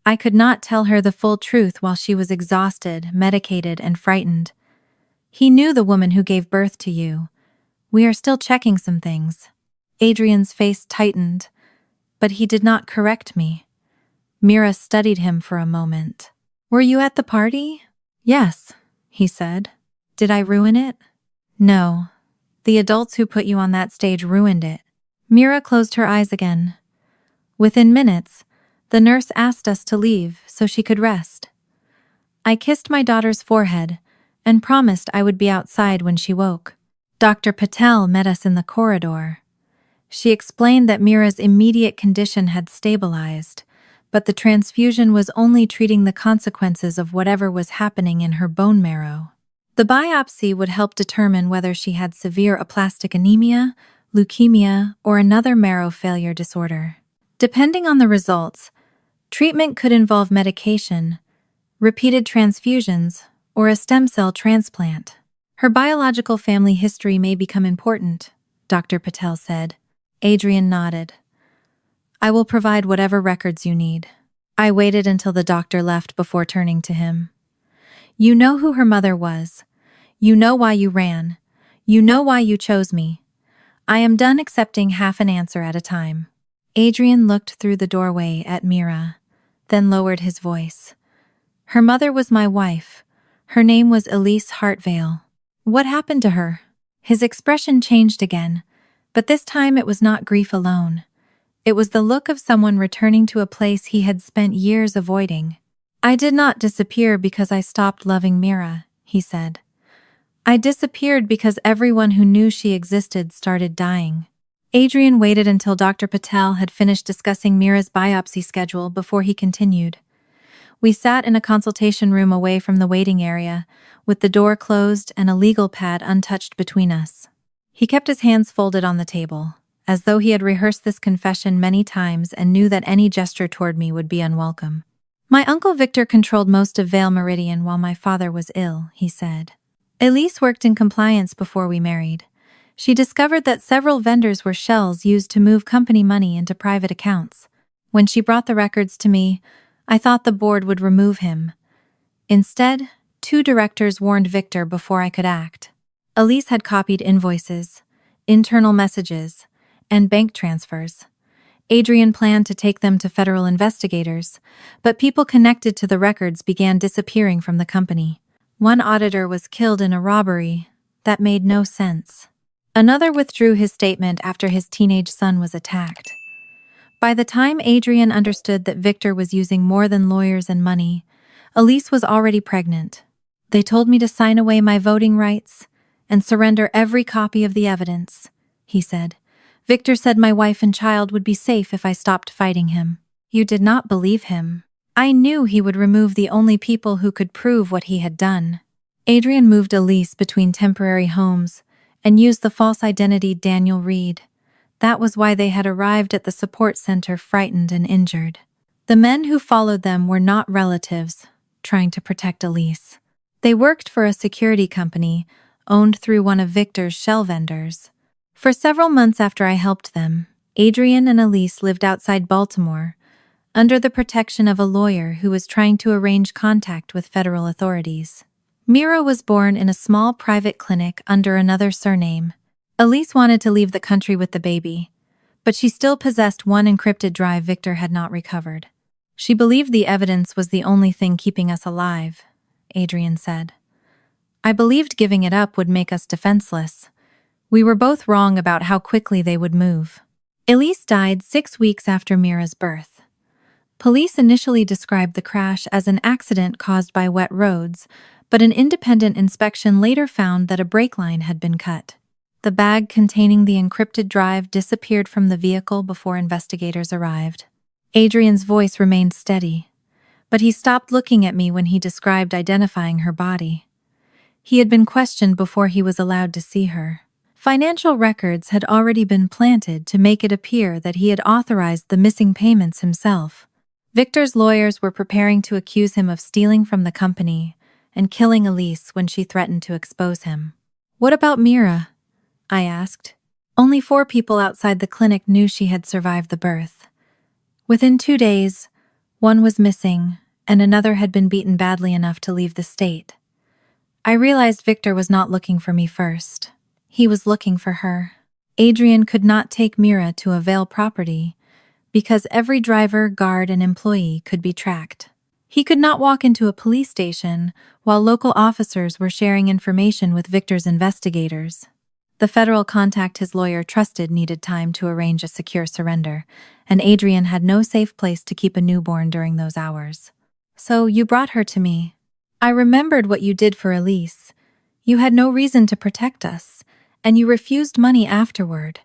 Speaker 1: I could not tell her the full truth while she was exhausted, medicated, and frightened. He knew the woman who gave birth to you. We are still checking some things. Adrian's face tightened, but he did not correct me. Mira studied him for a moment. Were you at the party? Yes, he said. Did I ruin it? No. The adults who put you on that stage ruined it. Mira closed her eyes again. Within minutes, the nurse asked us to leave so she could rest. I kissed my daughter's forehead and promised I would be outside when she woke. Dr. Patel met us in the corridor. She explained that Mira's immediate condition had stabilized, but the transfusion was only treating the consequences of whatever was happening in her bone marrow. The biopsy would help determine whether she had severe aplastic anemia, leukemia, or another marrow failure disorder. Depending on the results, treatment could involve medication, repeated transfusions, or a stem cell transplant. Her biological family history may become important, Dr. Patel said. Adrian nodded. I will provide whatever records you need. I waited until the doctor left before turning to him. You know who her mother was. You know why you ran. You know why you chose me. I am done accepting half an answer at a time. Adrian looked through the doorway at Mira, then lowered his voice. Her mother was my wife. Her name was Elise Hartvale. What happened to her? His expression changed again, but this time it was not grief alone. It was the look of someone returning to a place he had spent years avoiding. I did not disappear because I stopped loving Mira, he said. I disappeared because everyone who knew she existed started dying. Adrian waited until Dr. Patel had finished discussing Mira's biopsy schedule before he continued. We sat in a consultation room away from the waiting area, with the door closed and a legal pad untouched between us. He kept his hands folded on the table, as though he had rehearsed this confession many times and knew that any gesture toward me would be unwelcome. My uncle Victor controlled most of Vale Meridian while my father was ill, he said. Elise worked in compliance before we married. She discovered that several vendors were shells used to move company money into private accounts. When she brought the records to me, I thought the board would remove him. Instead, 2 directors warned Victor before I could act. Elise had copied invoices, internal messages, and bank transfers. Adrian planned to take them to federal investigators, but people connected to the records began disappearing from the company. One auditor was killed in a robbery that made no sense. Another withdrew his statement after his teenage son was attacked. By the time Adrian understood that Victor was using more than lawyers and money, Elise was already pregnant. They told me to sign away my voting rights and surrender every copy of the evidence, he said. Victor said my wife and child would be safe if I stopped fighting him. You did not believe him. I knew he would remove the only people who could prove what he had done. Adrian moved Elise between temporary homes and used the false identity Daniel Reed. That was why they had arrived at the support center frightened and injured. The men who followed them were not relatives trying to protect Elise. They worked for a security company owned through one of Victor's shell vendors. For several months after I helped them, Adrian and Elise lived outside Baltimore, under the protection of a lawyer who was trying to arrange contact with federal authorities. Mira was born in a small private clinic under another surname. Elise wanted to leave the country with the baby, but she still possessed one encrypted drive Victor had not recovered. She believed the evidence was the only thing keeping us alive, Adrian said. I believed giving it up would make us defenseless. We were both wrong about how quickly they would move. Elise died 6 weeks after Mira's birth. Police initially described the crash as an accident caused by wet roads, but an independent inspection later found that a brake line had been cut. The bag containing the encrypted drive disappeared from the vehicle before investigators arrived. Adrian's voice remained steady, but he stopped looking at me when he described identifying her body. He had been questioned before he was allowed to see her. Financial records had already been planted to make it appear that he had authorized the missing payments himself. Victor's lawyers were preparing to accuse him of stealing from the company and killing Elise when she threatened to expose him. What about Mira? I asked. Only 4 people outside the clinic knew she had survived the birth. Within 2 days, one was missing and another had been beaten badly enough to leave the state. I realized Victor was not looking for me first. He was looking for her. Adrian could not take Mira to a Vale property because every driver, guard, and employee could be tracked. He could not walk into a police station while local officers were sharing information with Victor's investigators. The federal contact his lawyer trusted needed time to arrange a secure surrender, and Adrian had no safe place to keep a newborn during those hours. So you brought her to me. I remembered what you did for Elise. You had no reason to protect us, and you refused money afterward.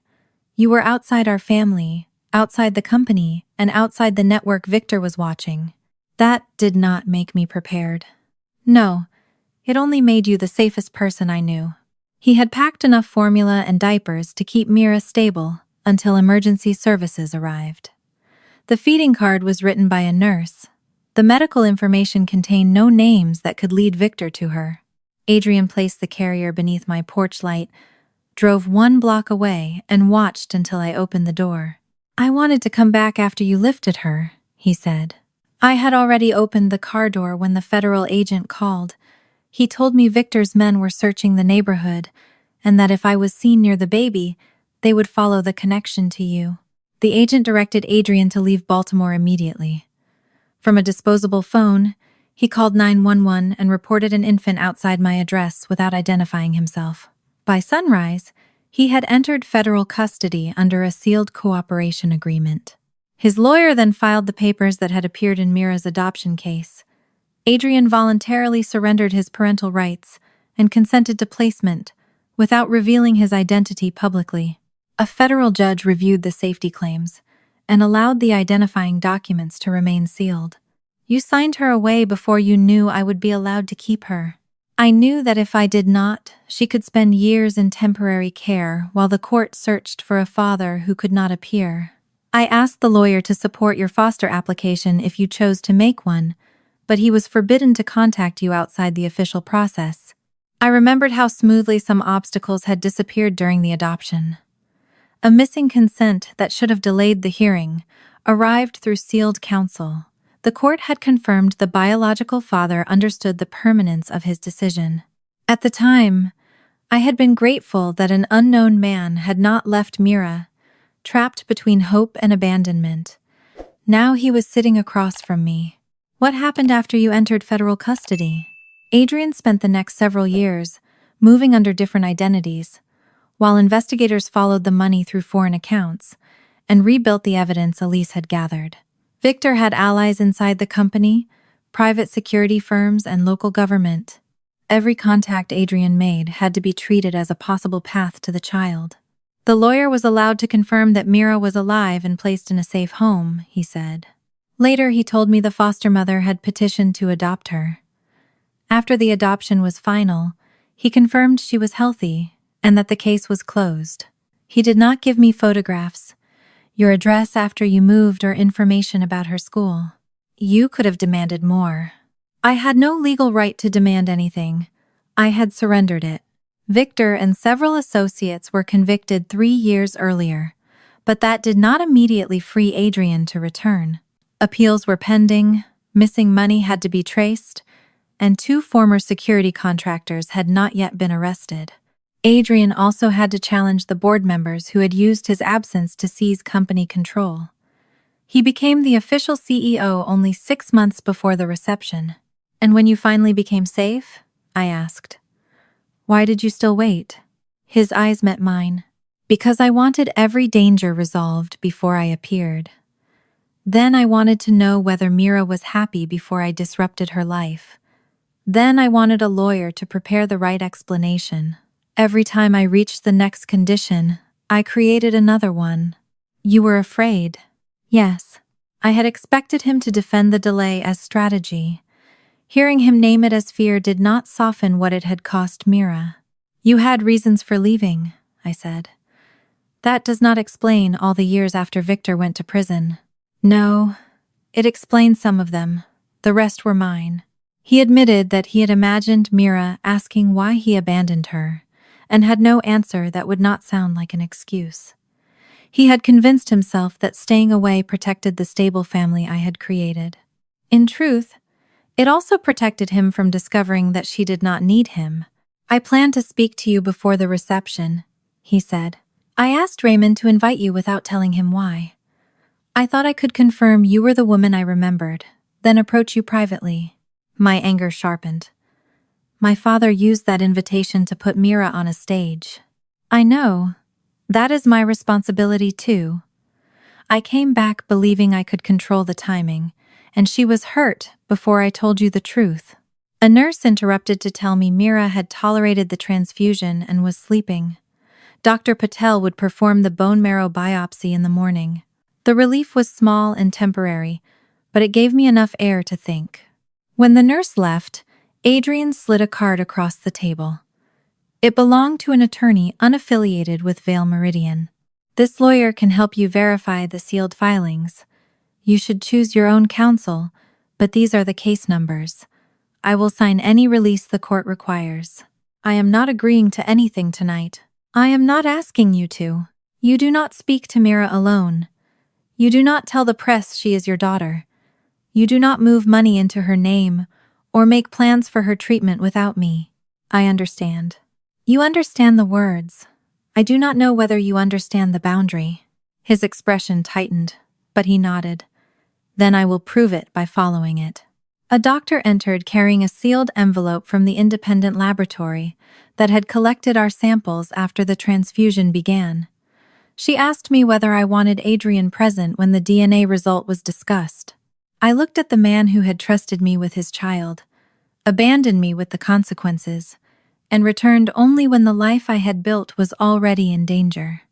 Speaker 1: You were outside our family, outside the company, and outside the network Victor was watching. That did not make me prepared. No, it only made you the safest person I knew. He had packed enough formula and diapers to keep Mira stable until emergency services arrived. The feeding card was written by a nurse. The medical information contained no names that could lead Victor to her. Adrian placed the carrier beneath my porch light, drove 1 block away, and watched until I opened the door. I wanted to come back after you lifted her, he said. I had already opened the car door when the federal agent called. He told me Victor's men were searching the neighborhood, and that if I was seen near the baby, they would follow the connection to you. The agent directed Adrian to leave Baltimore immediately. From a disposable phone, He called 911 and reported an infant outside my address without identifying himself. By sunrise, he had entered federal custody under a sealed cooperation agreement. His lawyer then filed the papers that had appeared in Mira's adoption case. Adrian voluntarily surrendered his parental rights and consented to placement without revealing his identity publicly. A federal judge reviewed the safety claims and allowed the identifying documents to remain sealed. You signed her away before you knew I would be allowed to keep her. I knew that if I did not, she could spend years in temporary care while the court searched for a father who could not appear. I asked the lawyer to support your foster application if you chose to make one, but he was forbidden to contact you outside the official process. I remembered how smoothly some obstacles had disappeared during the adoption. A missing consent that should have delayed the hearing arrived through sealed counsel. The court had confirmed the biological father understood the permanence of his decision. At the time, I had been grateful that an unknown man had not left Mira, trapped between hope and abandonment. Now he was sitting across from me. What happened after you entered federal custody? Adrian spent the next several years moving under different identities, while investigators followed the money through foreign accounts and rebuilt the evidence Elise had gathered. Victor had allies inside the company, private security firms, and local government. Every contact Adrian made had to be treated as a possible path to the child. The lawyer was allowed to confirm that Mira was alive and placed in a safe home, he said. Later, he told me the foster mother had petitioned to adopt her. After the adoption was final, he confirmed she was healthy and that the case was closed. He did not give me photographs, your address after you moved, or information about her school. You could have demanded more. I had no legal right to demand anything. I had surrendered it. Victor and several associates were convicted 3 years earlier, but that did not immediately free Adrian to return. Appeals were pending, missing money had to be traced, and 2 former security contractors had not yet been arrested. Adrian also had to challenge the board members who had used his absence to seize company control. He became the official CEO only 6 months before the reception. And when you finally became safe? I asked. Why did you still wait? His eyes met mine. Because I wanted every danger resolved before I appeared. Then I wanted to know whether Mira was happy before I disrupted her life. Then I wanted a lawyer to prepare the right explanation. Every time I reached the next condition, I created another one. You were afraid. Yes. I had expected him to defend the delay as strategy. Hearing him name it as fear did not soften what it had cost Mira. You had reasons for leaving, I said. That does not explain all the years after Victor went to prison. No, it explains some of them. The rest were mine. He admitted that he had imagined Mira asking why he abandoned her, and had no answer that would not sound like an excuse. He had convinced himself that staying away protected the stable family I had created. In truth, it also protected him from discovering that she did not need him. I planned to speak to you before the reception, he said. I asked Raymond to invite you without telling him why. I thought I could confirm you were the woman I remembered, then approach you privately. My anger sharpened. My father used that invitation to put Mira on a stage. I know. That is my responsibility too. I came back believing I could control the timing, and she was hurt before I told you the truth. A nurse interrupted to tell me Mira had tolerated the transfusion and was sleeping. Dr. Patel would perform the bone marrow biopsy in the morning. The relief was small and temporary, but it gave me enough air to think. When the nurse left, Adrian slid a card across the table. It belonged to an attorney unaffiliated with Vale Meridian. This lawyer can help you verify the sealed filings. You should choose your own counsel, but these are the case numbers. I will sign any release the court requires. I am not agreeing to anything tonight. I am not asking you to. You do not speak to Mira alone. You do not tell the press she is your daughter. You do not move money into her name or make plans for her treatment without me. I understand. You understand the words. I do not know whether you understand the boundary. His expression tightened, but he nodded. Then I will prove it by following it. A doctor entered carrying a sealed envelope from the independent laboratory that had collected our samples after the transfusion began. She asked me whether I wanted Adrian present when the DNA result was discussed. I looked at the man who had trusted me with his child, abandoned me with the consequences, and returned only when the life I had built was already in danger.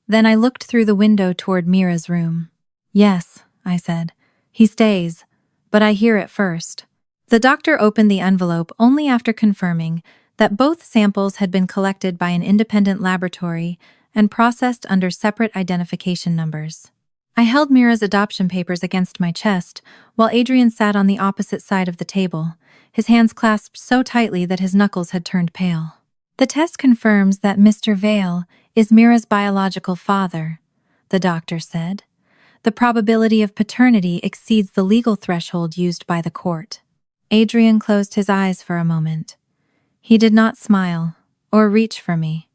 Speaker 1: Then I looked through the window toward Mira's room. "Yes," I said. "He stays, but I hear it first." The doctor opened the envelope only after confirming that both samples had been collected by an independent laboratory and processed under separate identification numbers. I held Mira's adoption papers against my chest while Adrian sat on the opposite side of the table, his hands clasped so tightly that his knuckles had turned pale. "The test confirms that Mr. Vale is Mira's biological father," the doctor said. "The probability of paternity exceeds the legal threshold used by the court." Adrian closed his eyes for a moment. He did not smile or reach for me.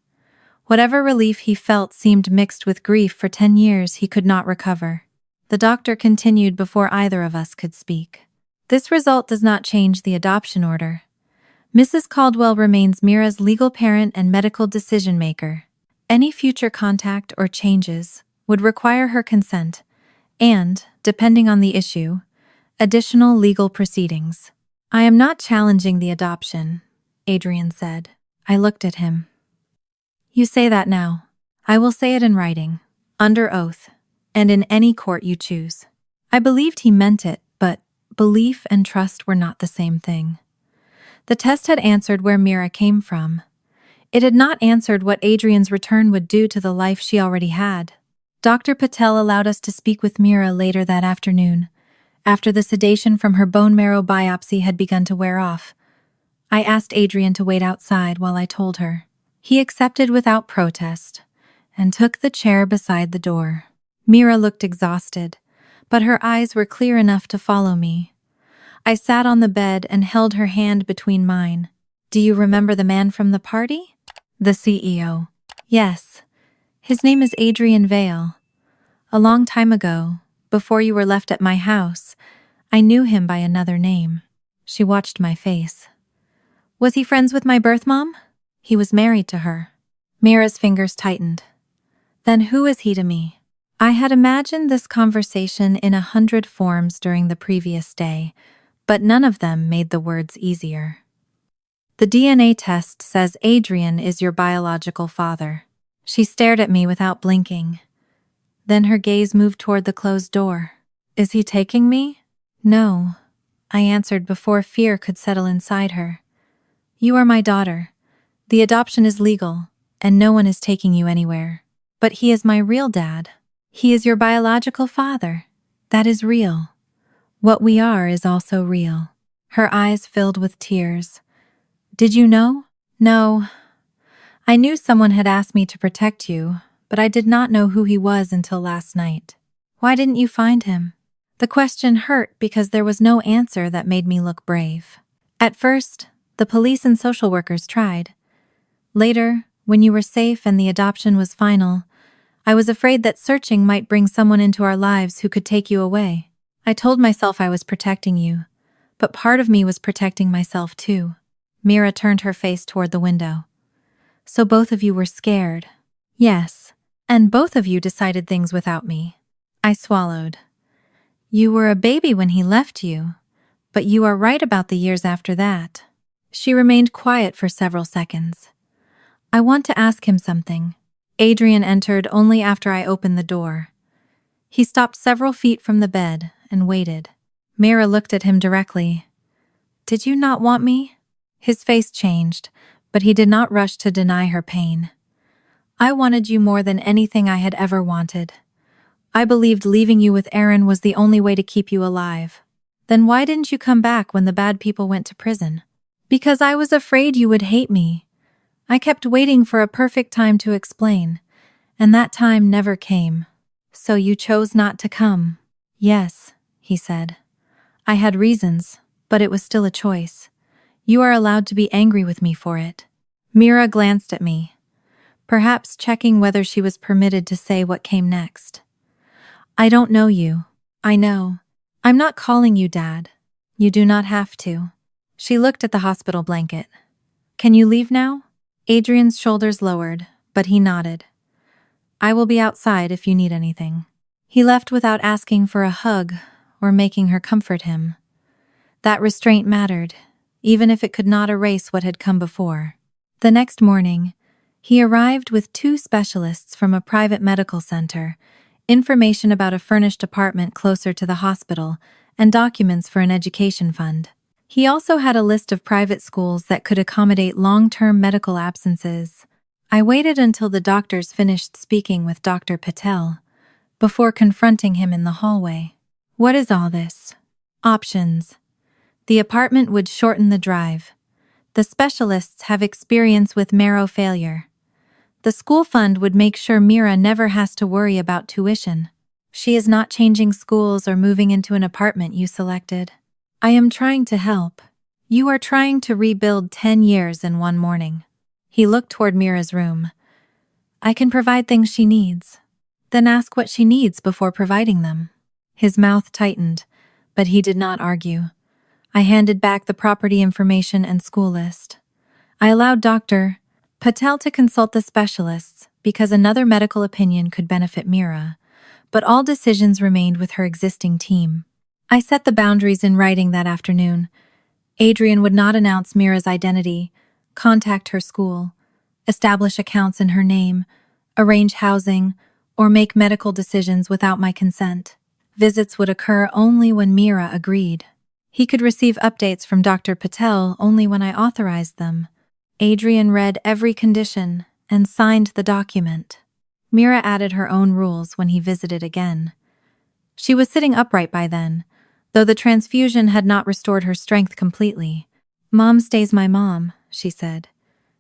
Speaker 1: Whatever relief he felt seemed mixed with grief for 10 years he could not recover. The doctor continued before either of us could speak. "This result does not change the adoption order. Mrs. Caldwell remains Mira's legal parent and medical decision-maker. Any future contact or changes would require her consent and, depending on the issue, additional legal proceedings." "I am not challenging the adoption," Adrian said. I looked at him. "You say that now. I will say it in writing, under oath, and in any court you choose." I believed he meant it, but belief and trust were not the same thing. The test had answered where Mira came from. It had not answered what Adrian's return would do to the life she already had. Dr. Patel allowed us to speak with Mira later that afternoon, after the sedation from her bone marrow biopsy had begun to wear off. I asked Adrian to wait outside while I told her. He accepted without protest and took the chair beside the door. Mira looked exhausted, but her eyes were clear enough to follow me. I sat on the bed and held her hand between mine. "Do you remember the man from the party?" "The CEO. "Yes. His name is Adrian Vale. A long time ago, before you were left at my house, I knew him by another name." She watched my face. "Was he friends with my birth mom?" "He was married to her." Mira's fingers tightened. "Then who is he to me?" I had imagined this conversation in 100 forms during the previous day, but none of them made the words easier. "The DNA test says Adrian is your biological father." She stared at me without blinking. Then her gaze moved toward the closed door. "Is he taking me?" "No," I answered before fear could settle inside her. "You are my daughter. The adoption is legal, and no one is taking you anywhere. But he is my real dad. He is your biological father. That is real. What we are is also real." Her eyes filled with tears. "Did you know?" "No. I knew someone had asked me to protect you, but I did not know who he was until last night." "Why didn't you find him?" The question hurt because there was no answer that made me look brave. "At first, the police and social workers tried. Later, when you were safe and the adoption was final, I was afraid that searching might bring someone into our lives who could take you away. I told myself I was protecting you, but part of me was protecting myself too." Mira turned her face toward the window. "So both of you were scared?" "Yes, and both of you decided things without me." I swallowed. "You were a baby when he left you, but you are right about the years after that." She remained quiet for several seconds. "I want to ask him something." Adrian entered only after I opened the door. He stopped several feet from the bed and waited. Mira looked at him directly. "Did you not want me?" His face changed, but he did not rush to deny her pain. "I wanted you more than anything I had ever wanted. I believed leaving you with Aaron was the only way to keep you alive." "Then why didn't you come back when the bad people went to prison?" "Because I was afraid you would hate me. I kept waiting for a perfect time to explain, and that time never came." "So you chose not to come?" "Yes," he said. "I had reasons, but it was still a choice. You are allowed to be angry with me for it." Mira glanced at me, perhaps checking whether she was permitted to say what came next. "I don't know you." "I know. I'm not calling you Dad. You do not have to. She looked at the hospital blanket. Can you leave now? Adrian's shoulders lowered, but he nodded. I will be outside if you need anything. He left without asking for a hug or making her comfort him. That restraint mattered, even if it could not erase what had come before. The next morning, he arrived with 2 specialists from a private medical center, information about a furnished apartment closer to the hospital, and documents for an education fund. He also had a list of private schools that could accommodate long-term medical absences. I waited until the doctors finished speaking with Dr. Patel before confronting him in the hallway. What is all this? Options. The apartment would shorten the drive. The specialists have experience with marrow failure. The school fund would make sure Mira never has to worry about tuition. She is not changing schools or moving into an apartment you selected. I am trying to help. You are trying to rebuild 10 years in one morning. He looked toward Mira's room. I can provide things she needs. Then ask what she needs before providing them. His mouth tightened, but he did not argue. I handed back the property information and school list. I allowed Dr. Patel to consult the specialists because another medical opinion could benefit Mira, but all decisions remained with her existing team. I set the boundaries in writing that afternoon. Adrian would not announce Mira's identity, contact her school, establish accounts in her name, arrange housing, or make medical decisions without my consent. Visits would occur only when Mira agreed. He could receive updates from Dr. Patel only when I authorized them. Adrian read every condition and signed the document. Mira added her own rules when he visited again. She was sitting upright by then, though the transfusion had not restored her strength completely. Mom stays my mom, she said.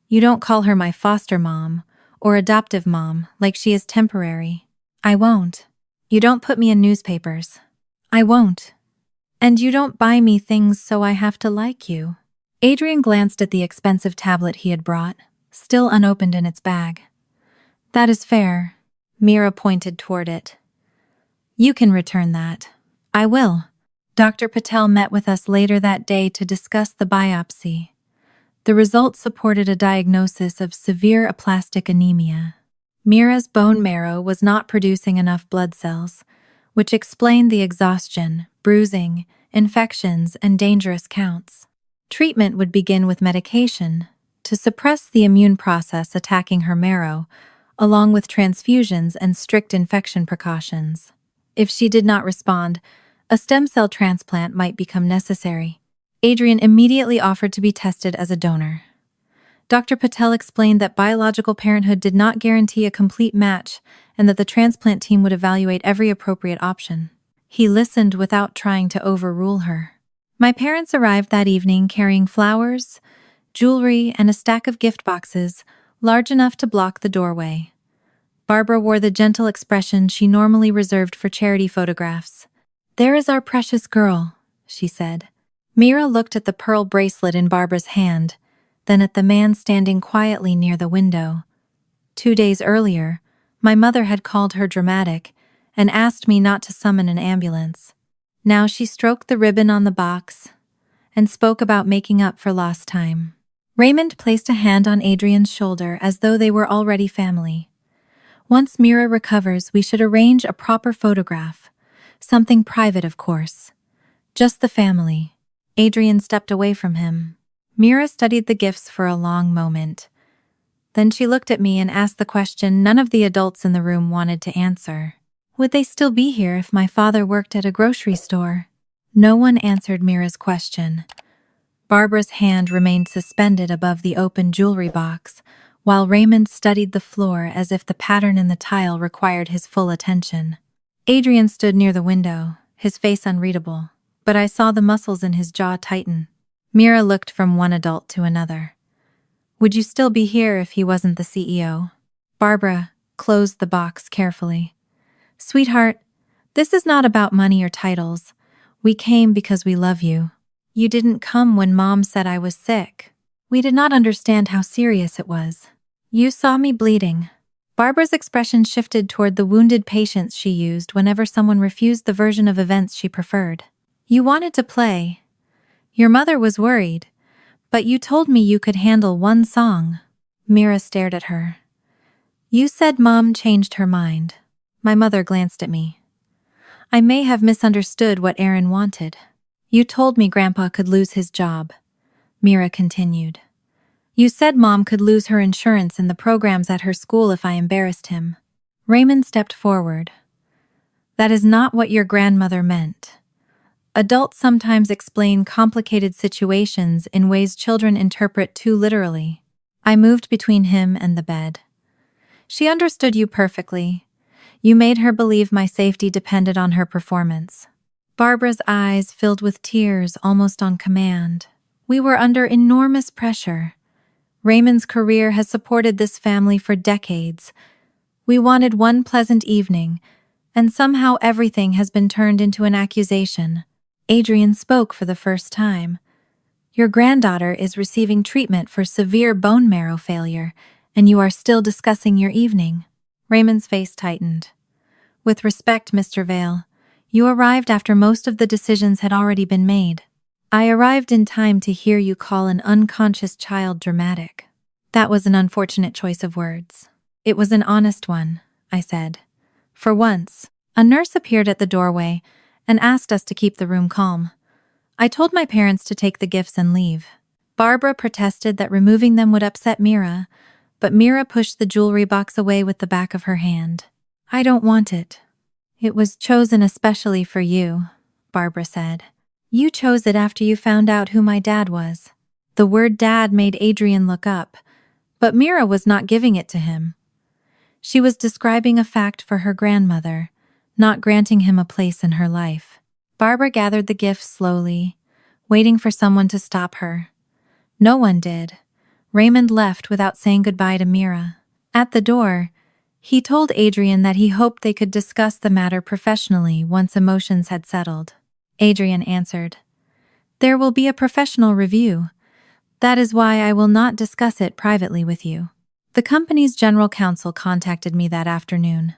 Speaker 1: You don't call her my foster mom or adoptive mom like she is temporary. I won't. You don't put me in newspapers. I won't. And you don't buy me things so I have to like you. Adrian glanced at the expensive tablet he had brought, still unopened in its bag. That is fair. Mira pointed toward it. You can return that. I will. Dr. Patel met with us later that day to discuss the biopsy. The results supported a diagnosis of severe aplastic anemia. Mira's bone marrow was not producing enough blood cells, which explained the exhaustion, bruising, infections, and dangerous counts. Treatment would begin with medication to suppress the immune process attacking her marrow, along with transfusions and strict infection precautions. If she did not respond, a stem cell transplant might become necessary. Adrian immediately offered to be tested as a donor. Dr. Patel explained that biological parenthood did not guarantee a complete match and that the transplant team would evaluate every appropriate option. He listened without trying to overrule her. My parents arrived that evening carrying flowers, jewelry, and a stack of gift boxes large enough to block the doorway. Barbara wore the gentle expression she normally reserved for charity photographs. There is our precious girl, she said. Mira looked at the pearl bracelet in Barbara's hand, then at the man standing quietly near the window. 2 days earlier, my mother had called her dramatic and asked me not to summon an ambulance. Now she stroked the ribbon on the box and spoke about making up for lost time. Raymond placed a hand on Adrian's shoulder as though they were already family. Once Mira recovers, we should arrange a proper photograph. Something private, of course. Just the family. Adrian stepped away from him. Mira studied the gifts for a long moment. Then she looked at me and asked the question none of the adults in the room wanted to answer. Would they still be here if my father worked at a grocery store? No one answered Mira's question. Barbara's hand remained suspended above the open jewelry box, while Raymond studied the floor as if the pattern in the tile required his full attention. Adrian stood near the window, his face unreadable, but I saw the muscles in his jaw tighten. Mira looked from one adult to another. Would you still be here if he wasn't the CEO? Barbara closed the box carefully. Sweetheart, this is not about money or titles. We came because we love you. You didn't come when Mom said I was sick. We did not understand how serious it was. You saw me bleeding. Barbara's expression shifted toward the wounded patience she used whenever someone refused the version of events she preferred. You wanted to play, Your mother was worried, but you told me you could handle one song. Mira stared at her. You said Mom changed her mind. My mother glanced at me. I may have misunderstood what Aaron wanted. You told me Grandpa could lose his job. Mira continued. You said Mom could lose her insurance and the programs at her school if I embarrassed him. Raymond stepped forward. That is not what your grandmother meant. Adults sometimes explain complicated situations in ways children interpret too literally. I moved between him and the bed. She understood you perfectly. You made her believe my safety depended on her performance. Barbara's eyes filled with tears almost on command. We were under enormous pressure. Raymond's career has supported this family for decades. We wanted one pleasant evening, and somehow everything has been turned into an accusation. Adrian spoke for the first time. Your granddaughter is receiving treatment for severe bone marrow failure, and you are still discussing your evening. Raymond's face tightened. With respect, Mr. Vale, you arrived after most of the decisions had already been made. I arrived in time to hear you call an unconscious child dramatic. That was an unfortunate choice of words. It was an honest one, I said. For once, a nurse appeared at the doorway and asked us to keep the room calm. I told my parents to take the gifts and leave. Barbara protested that removing them would upset Mira, but Mira pushed the jewelry box away with the back of her hand. I don't want it. It was chosen especially for you, Barbara said. You chose it after you found out who my dad was. The word dad made Adrian look up, but Mira was not giving it to him. She was describing a fact for her grandmother, not granting him a place in her life. Barbara gathered the gifts slowly, waiting for someone to stop her. No one did. Raymond left without saying goodbye to Mira. At the door, he told Adrian that he hoped they could discuss the matter professionally once emotions had settled. Adrian answered, There will be a professional review. That is why I will not discuss it privately with you. The company's general counsel contacted me that afternoon.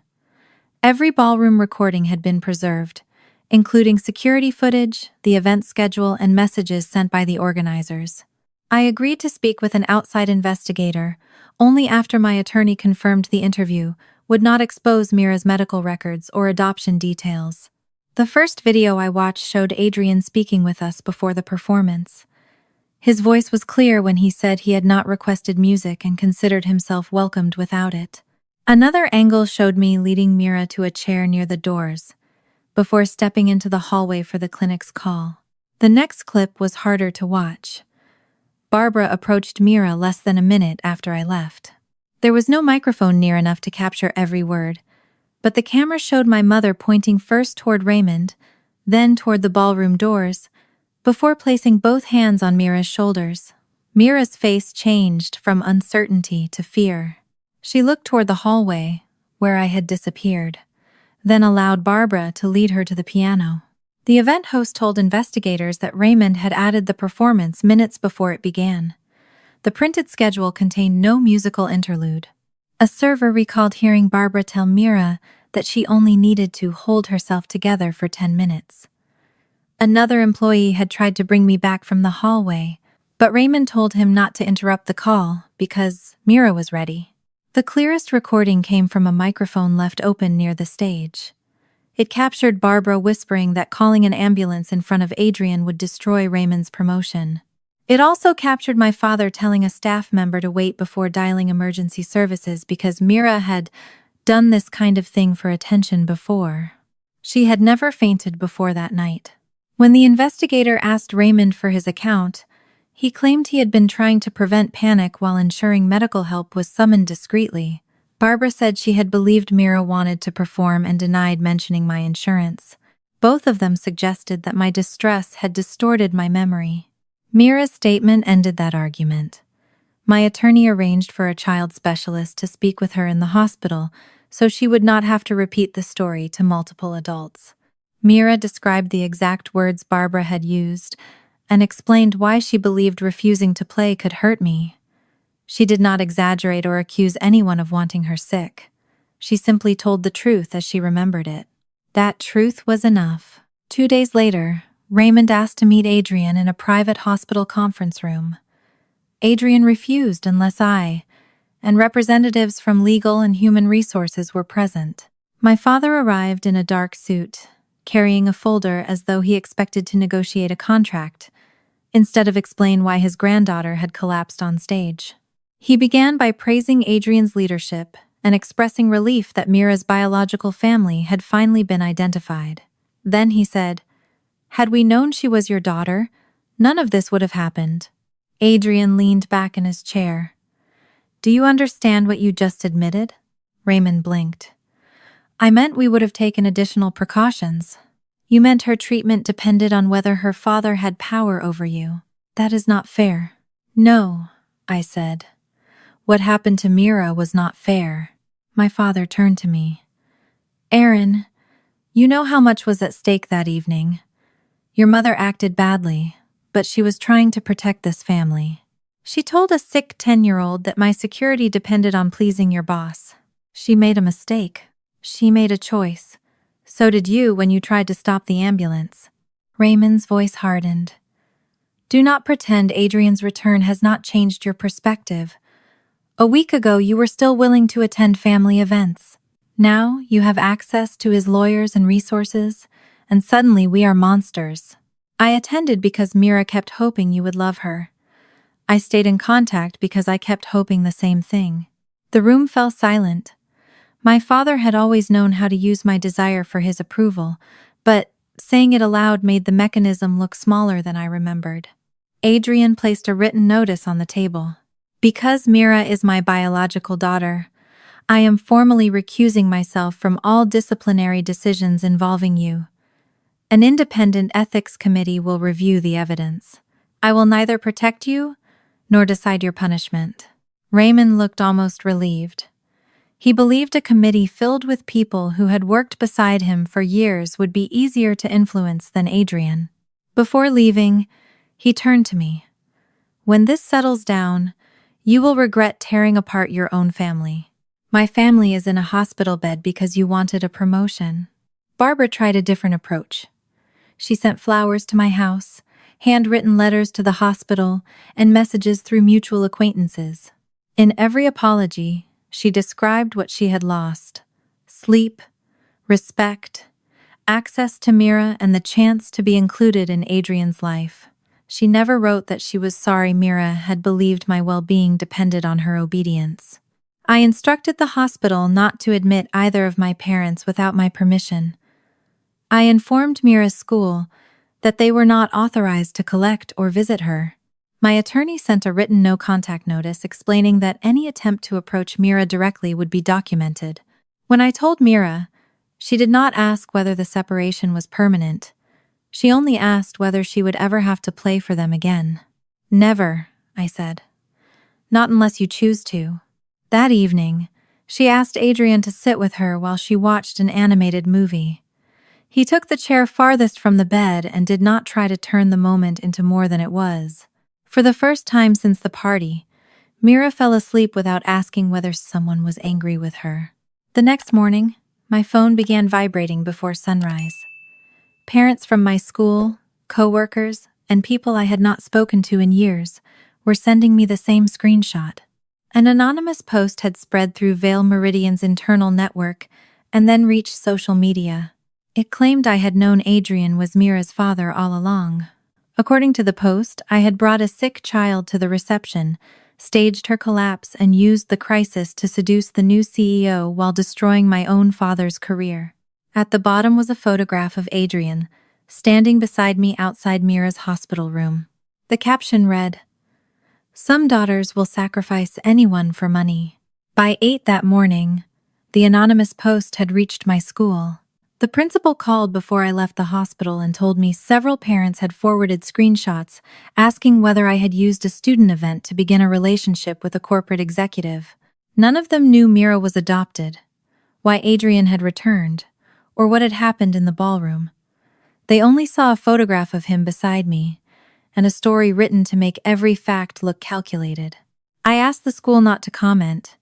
Speaker 1: Every ballroom recording had been preserved, including security footage, the event schedule, and messages sent by the organizers. I agreed to speak with an outside investigator only after my attorney confirmed the interview would not expose Mira's medical records or adoption details. The first video I watched showed Adrian speaking with us before the performance. His voice was clear when he said he had not requested music and considered himself welcomed without it. Another angle showed me leading Mira to a chair near the doors, before stepping into the hallway for the clinic's call. The next clip was harder to watch. Barbara approached Mira less than a minute after I left. There was no microphone near enough to capture every word, but the camera showed my mother pointing first toward Raymond, then toward the ballroom doors, before placing both hands on Mira's shoulders. Mira's face changed from uncertainty to fear. She looked toward the hallway, where I had disappeared, then allowed Barbara to lead her to the piano. The event host told investigators that Raymond had added the performance minutes before it began. The printed schedule contained no musical interlude. A server recalled hearing Barbara tell Mira that she only needed to hold herself together for 10 minutes. Another employee had tried to bring me back from the hallway, but Raymond told him not to interrupt the call because Mira was ready. The clearest recording came from a microphone left open near the stage. It captured Barbara whispering that calling an ambulance in front of Adrian would destroy Raymond's promotion. It also captured my father telling a staff member to wait before dialing emergency services because Mira had done this kind of thing for attention before. She had never fainted before that night. When the investigator asked Raymond for his account, he claimed he had been trying to prevent panic while ensuring medical help was summoned discreetly. Barbara said she had believed Mira wanted to perform and denied mentioning my insurance. Both of them suggested that my distress had distorted my memory. Mira's statement ended that argument. My attorney arranged for a child specialist to speak with her in the hospital so she would not have to repeat the story to multiple adults. Mira described the exact words Barbara had used and explained why she believed refusing to play could hurt me. She did not exaggerate or accuse anyone of wanting her sick. She simply told the truth as she remembered it. That truth was enough. 2 days later, Raymond asked to meet Adrian in a private hospital conference room. Adrian refused unless I, and representatives from legal and human resources were present. My father arrived in a dark suit, carrying a folder as though he expected to negotiate a contract, instead of explain why his granddaughter had collapsed on stage. He began by praising Adrian's leadership and expressing relief that Mira's biological family had finally been identified. Then he said, "Had we known she was your daughter, none of this would have happened." Adrian leaned back in his chair. "Do you understand what you just admitted?" Raymond blinked. "I meant we would have taken additional precautions. You meant her treatment depended on whether her father had power over you. That is not fair." "No," I said. "What happened to Mira was not fair." My father turned to me. "Aaron, you know how much was at stake that evening. Your mother acted badly, but she was trying to protect this family. She told a sick 10-year-old that my security depended on pleasing your boss. She made a mistake. She made a choice. So did you when you tried to stop the ambulance." Raymond's voice hardened. "Do not pretend Adrian's return has not changed your perspective. A week ago you were still willing to attend family events. Now you have access to his lawyers and resources, and suddenly we are monsters. I attended because Mira kept hoping you would love her. I stayed in contact because I kept hoping the same thing." The room fell silent. My father had always known how to use my desire for his approval, but saying it aloud made the mechanism look smaller than I remembered. Adrian placed a written notice on the table. "Because Mira is my biological daughter, I am formally recusing myself from all disciplinary decisions involving you. An independent ethics committee will review the evidence. I will neither protect you nor decide your punishment." Raymond looked almost relieved. He believed a committee filled with people who had worked beside him for years would be easier to influence than Adrian. Before leaving, he turned to me. "When this settles down, you will regret tearing apart your own family. My family is in a hospital bed because you wanted a promotion." Barbara tried a different approach. She sent flowers to my house, handwritten letters to the hospital, and messages through mutual acquaintances. In every apology, she described what she had lost: sleep, respect, access to Mira, and the chance to be included in Adrian's life. She never wrote that she was sorry Mira had believed my well-being depended on her obedience. I instructed the hospital not to admit either of my parents without my permission. I informed Mira's school that they were not authorized to collect or visit her. My attorney sent a written no-contact notice explaining that any attempt to approach Mira directly would be documented. When I told Mira, she did not ask whether the separation was permanent. She only asked whether she would ever have to play for them again. "Never," I said. "Not unless you choose to." That evening, she asked Adrian to sit with her while she watched an animated movie. He took the chair farthest from the bed and did not try to turn the moment into more than it was. For the first time since the party, Mira fell asleep without asking whether someone was angry with her. The next morning, my phone began vibrating before sunrise. Parents from my school, co-workers, and people I had not spoken to in years were sending me the same screenshot. An anonymous post had spread through Vale Meridian's internal network and then reached social media. It claimed I had known Adrian was Mira's father all along. According to the post, I had brought a sick child to the reception, staged her collapse, and used the crisis to seduce the new CEO while destroying my own father's career. At the bottom was a photograph of Adrian, standing beside me outside Mira's hospital room. The caption read, "Some daughters will sacrifice anyone for money." By 8 that morning, the anonymous post had reached my school. The principal called before I left the hospital and told me several parents had forwarded screenshots asking whether I had used a student event to begin a relationship with a corporate executive. None of them knew Mira was adopted, why Adrian had returned, or what had happened in the ballroom. They only saw a photograph of him beside me, and a story written to make every fact look calculated. I asked the school not to comment.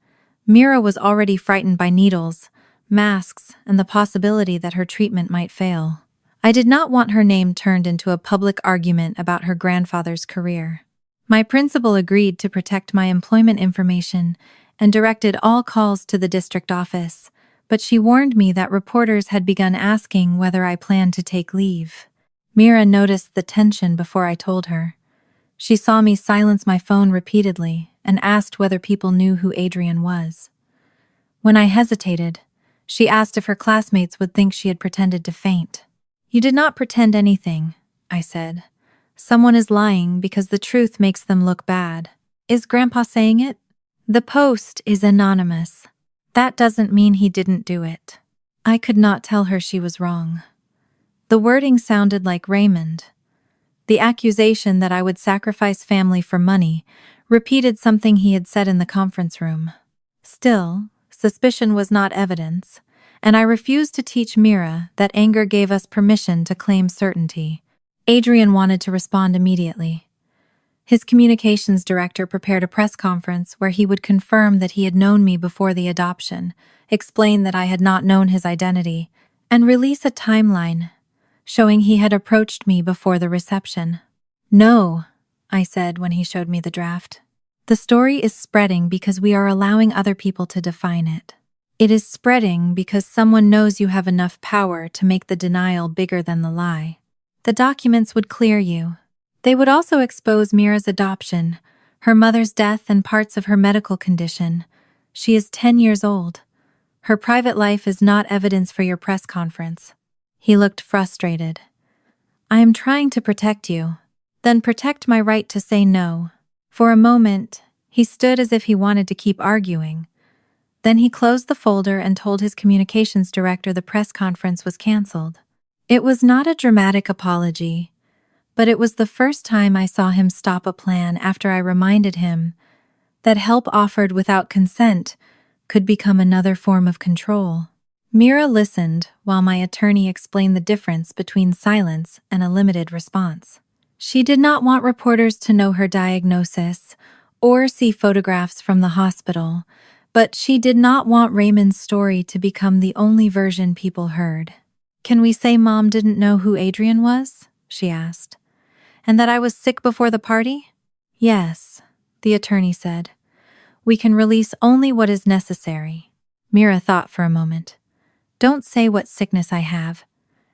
Speaker 1: Mira was already frightened by needles, masks, and the possibility that her treatment might fail. I did not want her name turned into a public argument about her grandfather's career. My principal agreed to protect my employment information and directed all calls to the district office, but she warned me that reporters had begun asking whether I planned to take leave. Mira noticed the tension before I told her. She saw me silence my phone repeatedly and asked whether people knew who Adrian was. When I hesitated, she asked if her classmates would think she had pretended to faint. "You did not pretend anything," I said. "Someone is lying because the truth makes them look bad." "Is Grandpa saying it?" "The post is anonymous. That doesn't mean he didn't do it." I could not tell her she was wrong. The wording sounded like Raymond. The accusation that I would sacrifice family for money repeated something he had said in the conference room. Still, suspicion was not evidence, and I refused to teach Mira that anger gave us permission to claim certainty. Adrian wanted to respond immediately. His communications director prepared a press conference where he would confirm that he had known me before the adoption, explain that I had not known his identity, and release a timeline showing he had approached me before the reception. "No," I said when he showed me the draft. "The story is spreading because we are allowing other people to define it. It is spreading because someone knows you have enough power to make the denial bigger than the lie. The documents would clear you. They would also expose Mira's adoption, her mother's death, and parts of her medical condition. She is 10 years old. Her private life is not evidence for your press conference." He looked frustrated. "I am trying to protect you. Then protect my right to say no." For a moment, he stood as if he wanted to keep arguing. Then he closed the folder and told his communications director the press conference was canceled. It was not a dramatic apology, but it was the first time I saw him stop a plan after I reminded him that help offered without consent could become another form of control. Mira listened while my attorney explained the difference between silence and a limited response. She did not want reporters to know her diagnosis or see photographs from the hospital, but she did not want Raymond's story to become the only version people heard. "Can we say Mom didn't know who Adrian was?" she asked. "And that I was sick before the party?" "Yes," the attorney said. "We can release only what is necessary." Mira thought for a moment. "Don't say what sickness I have,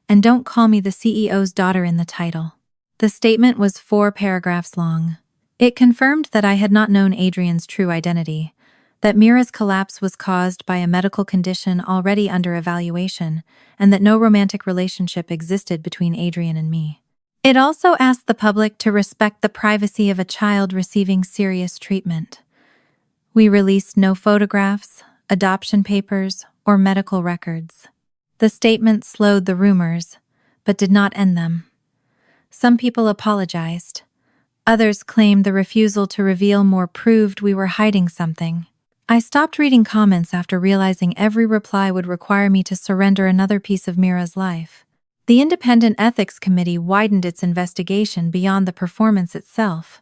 Speaker 1: and don't call me the CEO's daughter in the title." The statement was 4 paragraphs long. It confirmed that I had not known Adrian's true identity, that Mira's collapse was caused by a medical condition already under evaluation, and that no romantic relationship existed between Adrian and me. It also asked the public to respect the privacy of a child receiving serious treatment. We released no photographs, adoption papers, or medical records. The statement slowed the rumors, but did not end them. Some people apologized. Others claimed the refusal to reveal more proved we were hiding something. I stopped reading comments after realizing every reply would require me to surrender another piece of Mira's life. The Independent Ethics Committee widened its investigation beyond the performance itself.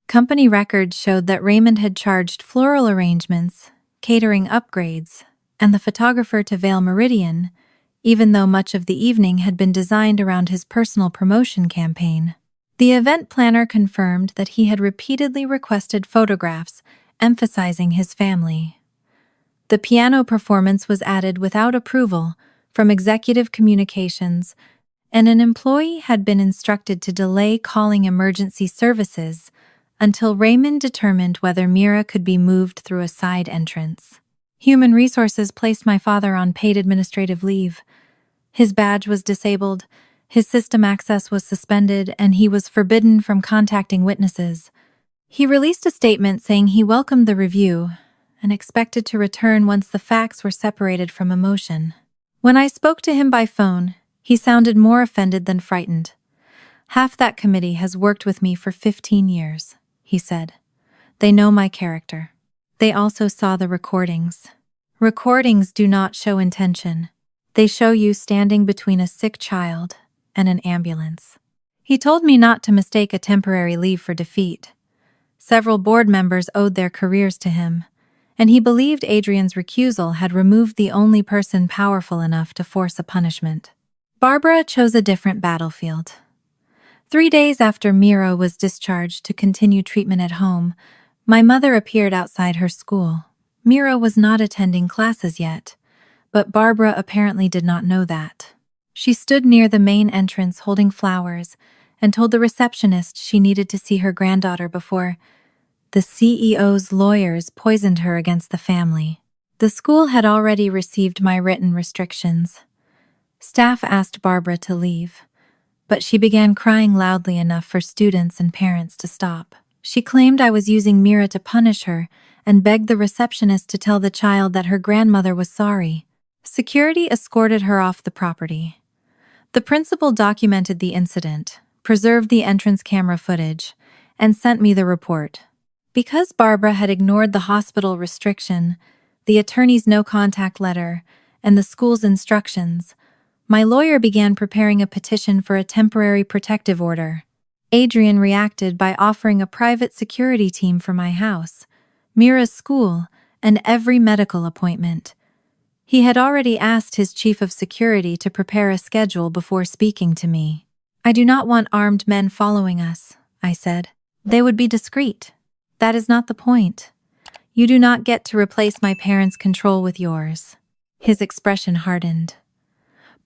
Speaker 1: Company records showed that Raymond had charged floral arrangements, catering upgrades, and the photographer to Vale Meridian, even though much of the evening had been designed around his personal promotion campaign. The event planner confirmed that he had repeatedly requested photographs, emphasizing his family. The piano performance was added without approval from executive communications, and an employee had been instructed to delay calling emergency services until Raymond determined whether Mira could be moved through a side entrance. Human Resources placed my father on paid administrative leave. His badge was disabled, his system access was suspended, and he was forbidden from contacting witnesses. He released a statement saying he welcomed the review and expected to return once the facts were separated from emotion. When I spoke to him by phone, he sounded more offended than frightened. "Half that committee has worked with me for 15 years, he said. "They know my character." They also saw the recordings. Recordings do not show intention. They show you standing between a sick child and an ambulance. He told me not to mistake a temporary leave for defeat. Several board members owed their careers to him, and he believed Adrian's recusal had removed the only person powerful enough to force a punishment. Barbara chose a different battlefield. 3 days after Mira was discharged to continue treatment at home, my mother appeared outside her school. Mira was not attending classes yet, but Barbara apparently did not know that. She stood near the main entrance holding flowers and told the receptionist she needed to see her granddaughter before the CEO's lawyers poisoned her against the family. The school had already received my written restrictions. Staff asked Barbara to leave, but she began crying loudly enough for students and parents to stop. She claimed I was using Mira to punish her and begged the receptionist to tell the child that her grandmother was sorry. Security escorted her off the property. The principal documented the incident, preserved the entrance camera footage, and sent me the report. Because Barbara had ignored the hospital restriction, the attorney's no-contact letter, and the school's instructions, my lawyer began preparing a petition for a temporary protective order. Adrian reacted by offering a private security team for my house, Mira's school, and every medical appointment. He had already asked his chief of security to prepare a schedule before speaking to me. "I do not want armed men following us," I said. "They would be discreet. That is not the point. You do not get to replace my parents' control with yours." His expression hardened.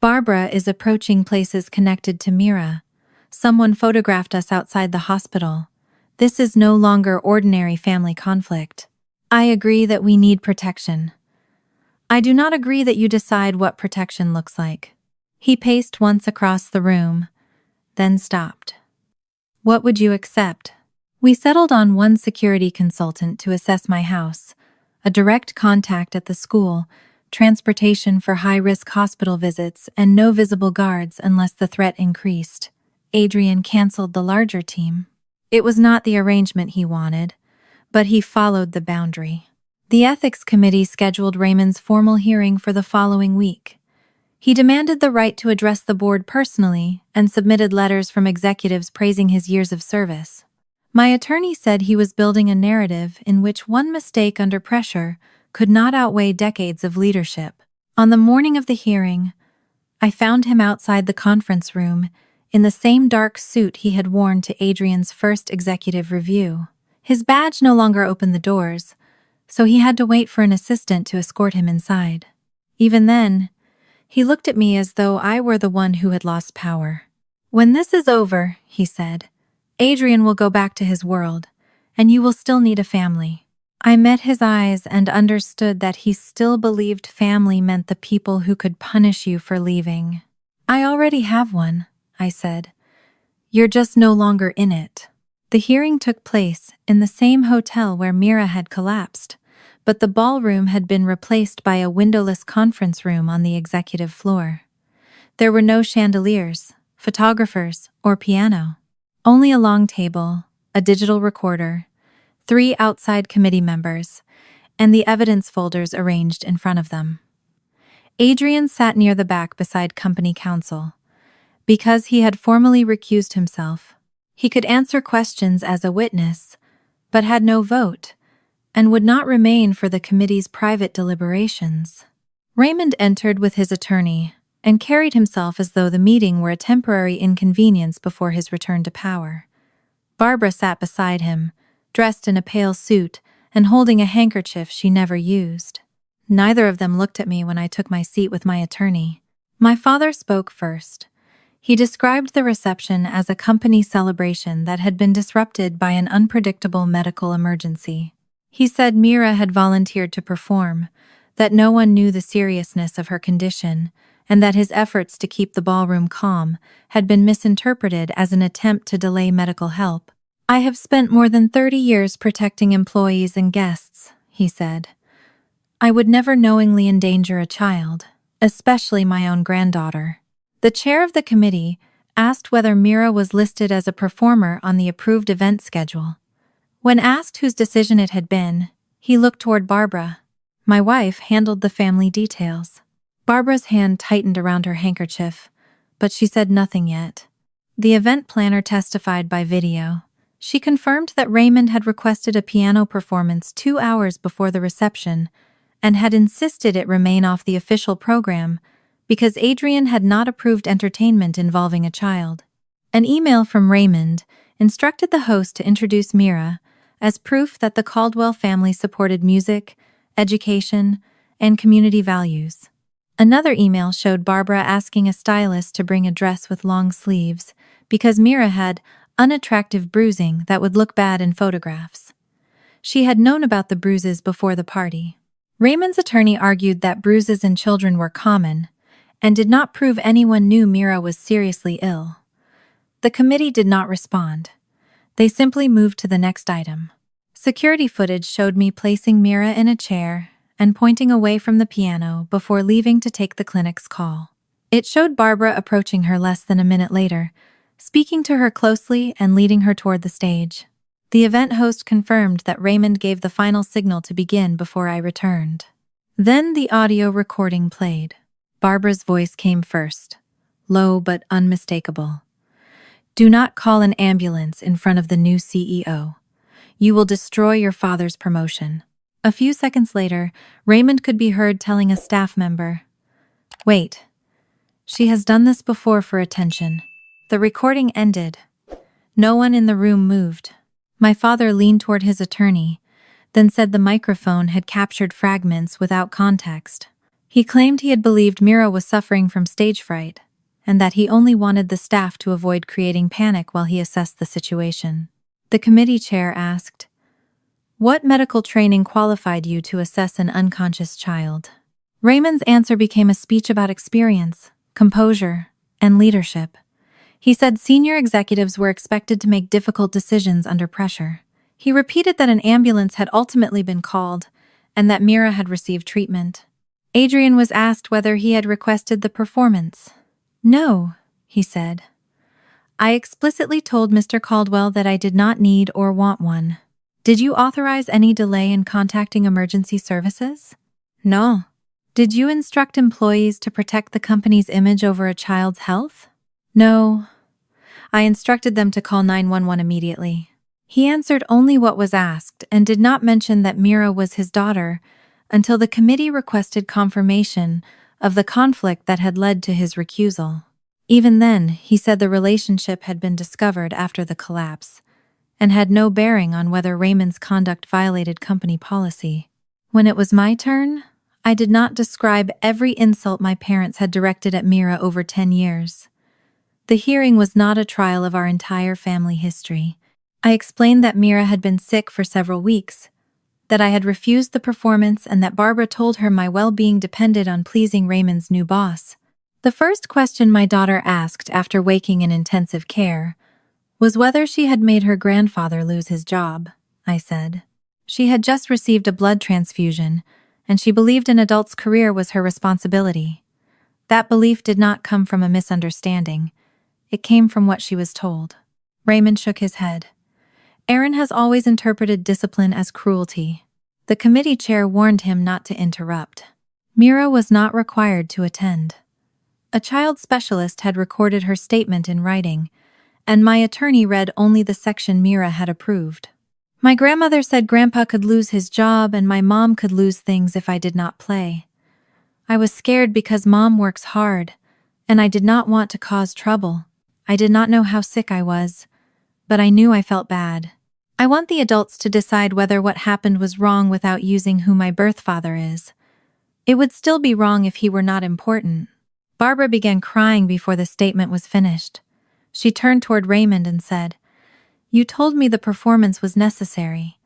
Speaker 1: "Barbara is approaching places connected to Mira. Someone photographed us outside the hospital. This is no longer ordinary family conflict. I agree that we need protection. I do not agree that you decide what protection looks like." He paced once across the room, then stopped. "What would you accept?" We settled on one security consultant to assess my house, a direct contact at the school, transportation for high-risk hospital visits, and no visible guards unless the threat increased. Adrian canceled the larger team. It was not the arrangement he wanted, but he followed the boundary. The ethics committee scheduled Raymond's formal hearing for the following week. He demanded the right to address the board personally and submitted letters from executives praising his years of service. My attorney said he was building a narrative in which one mistake under pressure could not outweigh decades of leadership. On the morning of the hearing, I found him outside the conference room in the same dark suit he had worn to Adrian's first executive review. His badge no longer opened the doors, so he had to wait for an assistant to escort him inside. Even then, he looked at me as though I were the one who had lost power. "When this is over," he said, "Adrian will go back to his world, and you will still need a family." I met his eyes and understood that he still believed family meant the people who could punish you for leaving. "I already have one," I said. "You're just no longer in it." The hearing took place in the same hotel where Mira had collapsed, but the ballroom had been replaced by a windowless conference room on the executive floor. There were no chandeliers, photographers, or piano. Only a long table, a digital recorder, 3 outside committee members, and the evidence folders arranged in front of them. Adrian sat near the back beside company counsel. Because he had formally recused himself, he could answer questions as a witness, but had no vote, and would not remain for the committee's private deliberations. Raymond entered with his attorney and carried himself as though the meeting were a temporary inconvenience before his return to power. Barbara sat beside him, dressed in a pale suit and holding a handkerchief she never used. Neither of them looked at me when I took my seat with my attorney. My father spoke first. He described the reception as a company celebration that had been disrupted by an unpredictable medical emergency. He said Mira had volunteered to perform, that no one knew the seriousness of her condition, and that his efforts to keep the ballroom calm had been misinterpreted as an attempt to delay medical help. "I have spent more than 30 years protecting employees and guests," he said. "I would never knowingly endanger a child, especially my own granddaughter." The chair of the committee asked whether Mira was listed as a performer on the approved event schedule. When asked whose decision it had been, he looked toward Barbara. My wife handled the family details. Barbara's hand tightened around her handkerchief, but she said nothing yet. The event planner testified by video. She confirmed that Raymond had requested a piano performance 2 hours before the reception and had insisted it remain off the official program because Adrian had not approved entertainment involving a child. An email from Raymond instructed the host to introduce Mira as proof that the Caldwell family supported music, education, and community values. Another email showed Barbara asking a stylist to bring a dress with long sleeves because Mira had unattractive bruising that would look bad in photographs. She had known about the bruises before the party. Raymond's attorney argued that bruises in children were common and did not prove anyone knew Mira was seriously ill. The committee did not respond. They simply moved to the next item. Security footage showed me placing Mira in a chair and pointing away from the piano before leaving to take the clinic's call. It showed Barbara approaching her less than a minute later, speaking to her closely and leading her toward the stage. The event host confirmed that Raymond gave the final signal to begin before I returned. Then the audio recording played. Barbara's voice came first, low but unmistakable. "Do not call an ambulance in front of the new CEO. You will destroy your father's promotion." A few seconds later, Raymond could be heard telling a staff member, "Wait, she has done this before for attention." The recording ended. No one in the room moved. My father leaned toward his attorney, then said the microphone had captured fragments without context. He claimed he had believed Mira was suffering from stage fright, and that he only wanted the staff to avoid creating panic while he assessed the situation. The committee chair asked, "What medical training qualified you to assess an unconscious child?" Raymond's answer became a speech about experience, composure, and leadership. He said senior executives were expected to make difficult decisions under pressure. He repeated that an ambulance had ultimately been called and that Mira had received treatment. Adrian was asked whether he had requested the performance. "No," he said. "I explicitly told Mr. Caldwell that I did not need or want one." "Did you authorize any delay in contacting emergency services?" "No." "Did you instruct employees to protect the company's image over a child's health?" "No. I instructed them to call 911 immediately." He answered only what was asked and did not mention that Mira was his daughter until the committee requested confirmation of the conflict that had led to his recusal. Even then, he said the relationship had been discovered after the collapse and had no bearing on whether Raymond's conduct violated company policy. When it was my turn, I did not describe every insult my parents had directed at Mira over 10 years. The hearing was not a trial of our entire family history. I explained that Mira had been sick for several weeks, that I had refused the performance, and that Barbara told her my well-being depended on pleasing Raymond's new boss. The first question my daughter asked after waking in intensive care was whether she had made her grandfather lose his job, I said. She had just received a blood transfusion, and she believed an adult's career was her responsibility. That belief did not come from a misunderstanding. It came from what she was told. Raymond shook his head. Aaron has always interpreted discipline as cruelty. The committee chair warned him not to interrupt. Mira was not required to attend. A child specialist had recorded her statement in writing, and my attorney read only the section Mira had approved. My grandmother said Grandpa could lose his job and my mom could lose things if I did not play. I was scared because Mom works hard, and I did not want to cause trouble. I did not know how sick I was, but I knew I felt bad. I want the adults to decide whether what happened was wrong without using who my birth father is. It would still be wrong if he were not important. Barbara began crying before the statement was finished. She turned toward Raymond and said, "You told me the performance was necessary.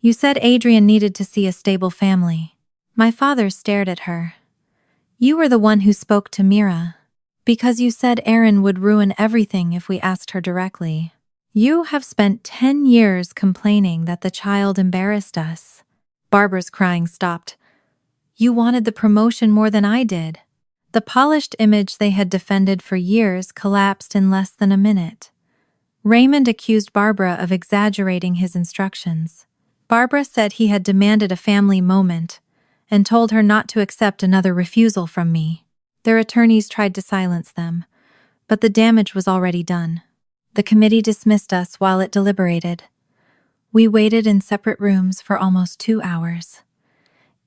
Speaker 1: You said Adrian needed to see a stable family." My father stared at her. "You were the one who spoke to Mira, because you said Aaron would ruin everything if we asked her directly. You have spent 10 years complaining that the child embarrassed us." Barbara's crying stopped. "You wanted the promotion more than I did." The polished image they had defended for years collapsed in less than a minute. Raymond accused Barbara of exaggerating his instructions. Barbara said he had demanded a family moment and told her not to accept another refusal from me. Their attorneys tried to silence them, but the damage was already done. The committee dismissed us while it deliberated. We waited in separate rooms for almost 2 hours.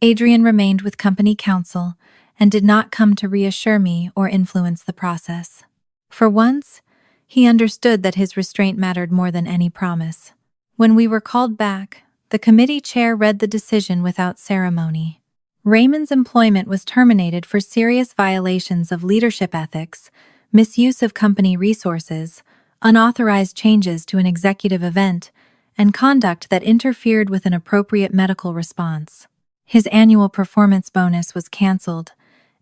Speaker 1: Adrian remained with company counsel, and did not come to reassure me or influence the process. For once, he understood that his restraint mattered more than any promise. When we were called back, the committee chair read the decision without ceremony. Raymond's employment was terminated for serious violations of leadership ethics, misuse of company resources, unauthorized changes to an executive event, and conduct that interfered with an appropriate medical response. His annual performance bonus was canceled,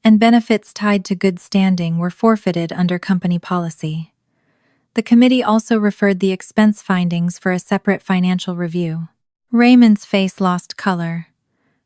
Speaker 1: and benefits tied to good standing were forfeited under company policy. The committee also referred the expense findings for a separate financial review. Raymond's face lost color,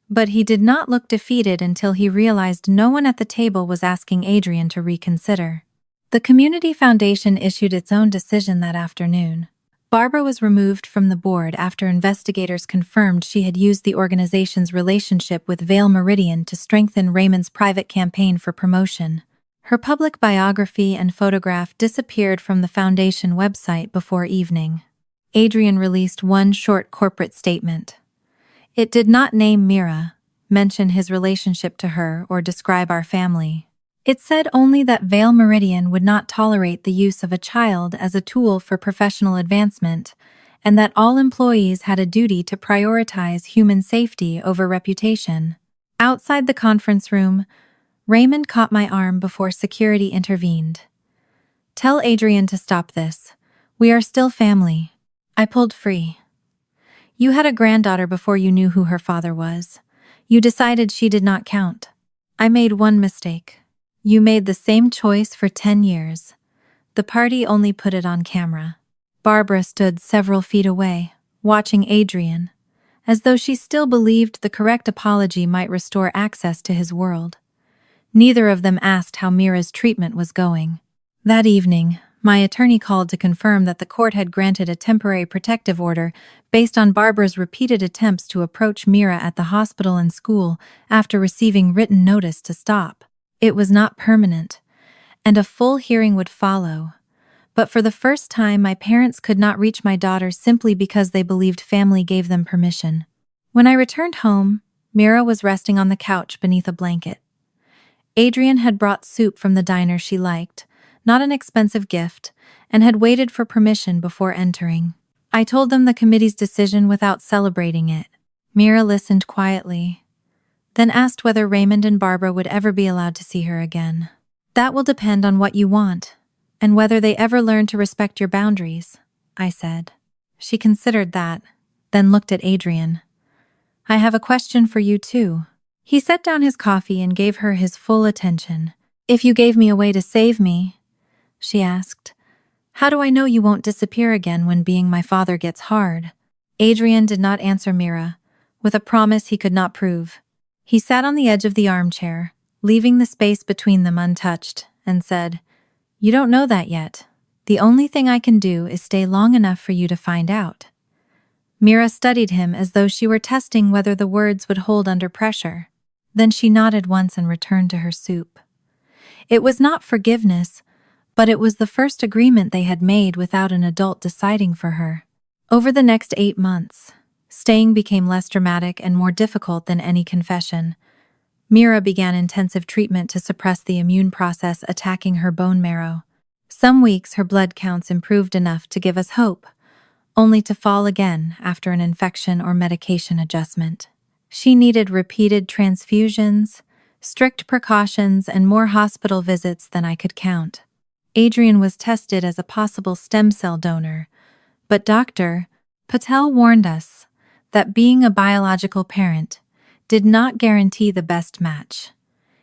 Speaker 1: but he did not look defeated until he realized no one at the table was asking Adrian to reconsider. The Community Foundation issued its own decision that afternoon. Barbara was removed from the board after investigators confirmed she had used the organization's relationship with Vale Meridian to strengthen Raymond's private campaign for promotion. Her public biography and photograph disappeared from the foundation website before evening. Adrian released one short corporate statement. It did not name Mira, mention his relationship to her, or describe our family. It said only that Vale Meridian would not tolerate the use of a child as a tool for professional advancement, and that all employees had a duty to prioritize human safety over reputation. Outside the conference room, Raymond caught my arm before security intervened. "Tell Adrian to stop this. We are still family." I pulled free. "You had a granddaughter before you knew who her father was. You decided she did not count. I made one mistake. You made the same choice for 10 years. The party only put it on camera." Barbara stood several feet away, watching Adrian, as though she still believed the correct apology might restore access to his world. Neither of them asked how Mira's treatment was going. That evening, my attorney called to confirm that the court had granted a temporary protective order based on Barbara's repeated attempts to approach Mira at the hospital and school after receiving written notice to stop. It was not permanent, and a full hearing would follow. But for the first time, my parents could not reach my daughter simply because they believed family gave them permission. When I returned home, Mira was resting on the couch beneath a blanket. Adrian had brought soup from the diner she liked, not an expensive gift, and had waited for permission before entering. I told them the committee's decision without celebrating it. Mira listened quietly, then asked whether Raymond and Barbara would ever be allowed to see her again. "That will depend on what you want, and whether they ever learn to respect your boundaries," I said. She considered that, then looked at Adrian. "I have a question for you too." He set down his coffee and gave her his full attention. "If you gave me a way to save me," she asked, "how do I know you won't disappear again when being my father gets hard?" Adrian did not answer Mira, with a promise he could not prove. He sat on the edge of the armchair, leaving the space between them untouched, and said, "You don't know that yet. The only thing I can do is stay long enough for you to find out." Mira studied him as though she were testing whether the words would hold under pressure. Then she nodded once and returned to her soup. It was not forgiveness, but it was the first agreement they had made without an adult deciding for her. Over the next 8 months, staying became less dramatic and more difficult than any confession. Mira began intensive treatment to suppress the immune process attacking her bone marrow. Some weeks her blood counts improved enough to give us hope, only to fall again after an infection or medication adjustment. She needed repeated transfusions, strict precautions, and more hospital visits than I could count. Adrian was tested as a possible stem cell donor, but Dr. Patel warned us that being a biological parent did not guarantee the best match.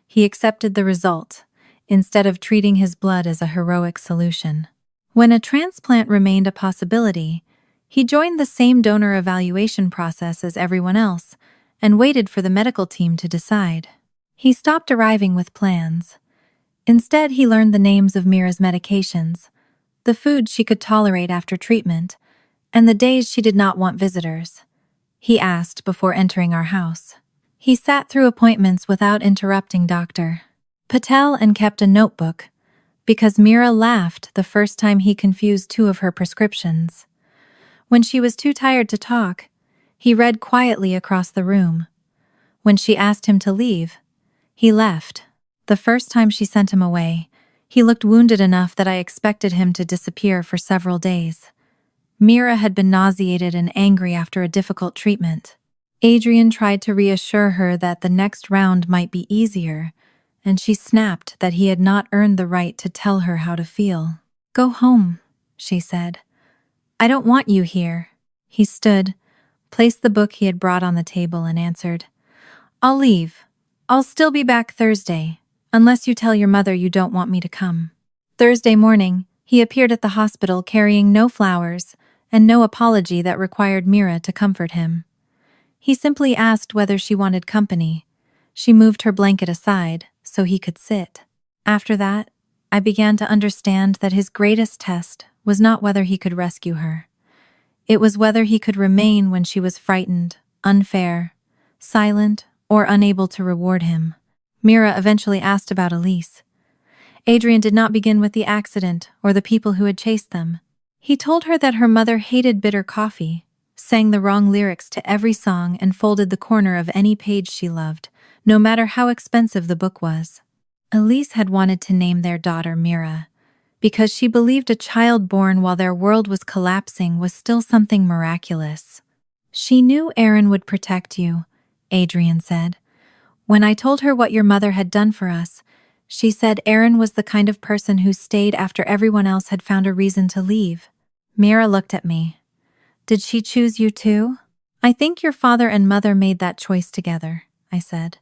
Speaker 1: He accepted the result, instead of treating his blood as a heroic solution. When a transplant remained a possibility, he joined the same donor evaluation process as everyone else and waited for the medical team to decide. He stopped arriving with plans. Instead, he learned the names of Mira's medications, the foods she could tolerate after treatment, and the days she did not want visitors. He asked before entering our house. He sat through appointments without interrupting Dr. Patel and kept a notebook, because Mira laughed the first time he confused 2 of her prescriptions. When she was too tired to talk, he read quietly across the room. When she asked him to leave, he left. The first time she sent him away, he looked wounded enough that I expected him to disappear for several days. Mira had been nauseated and angry after a difficult treatment. Adrian tried to reassure her that the next round might be easier, and she snapped that he had not earned the right to tell her how to feel. "Go home," she said. "I don't want you here." He stood, placed the book he had brought on the table, and answered, "I'll leave. I'll still be back Thursday, unless you tell your mother you don't want me to come." Thursday morning, he appeared at the hospital carrying no flowers and no apology that required Mira to comfort him. He simply asked whether she wanted company. She moved her blanket aside so he could sit. After that, I began to understand that his greatest test was not whether he could rescue her. It was whether he could remain when she was frightened, unfair, silent, or unable to reward him. Mira eventually asked about Elise. Adrian did not begin with the accident or the people who had chased them. He told her that her mother hated bitter coffee, sang the wrong lyrics to every song, and folded the corner of any page she loved, no matter how expensive the book was. Elise had wanted to name their daughter Mira, because she believed a child born while their world was collapsing was still something miraculous. "She knew Aaron would protect you," Adrian said. "When I told her what your mother had done for us, she said Aaron was the kind of person who stayed after everyone else had found a reason to leave." Mira looked at me. "Did she choose you too?" "I think your father and mother made that choice together," I said.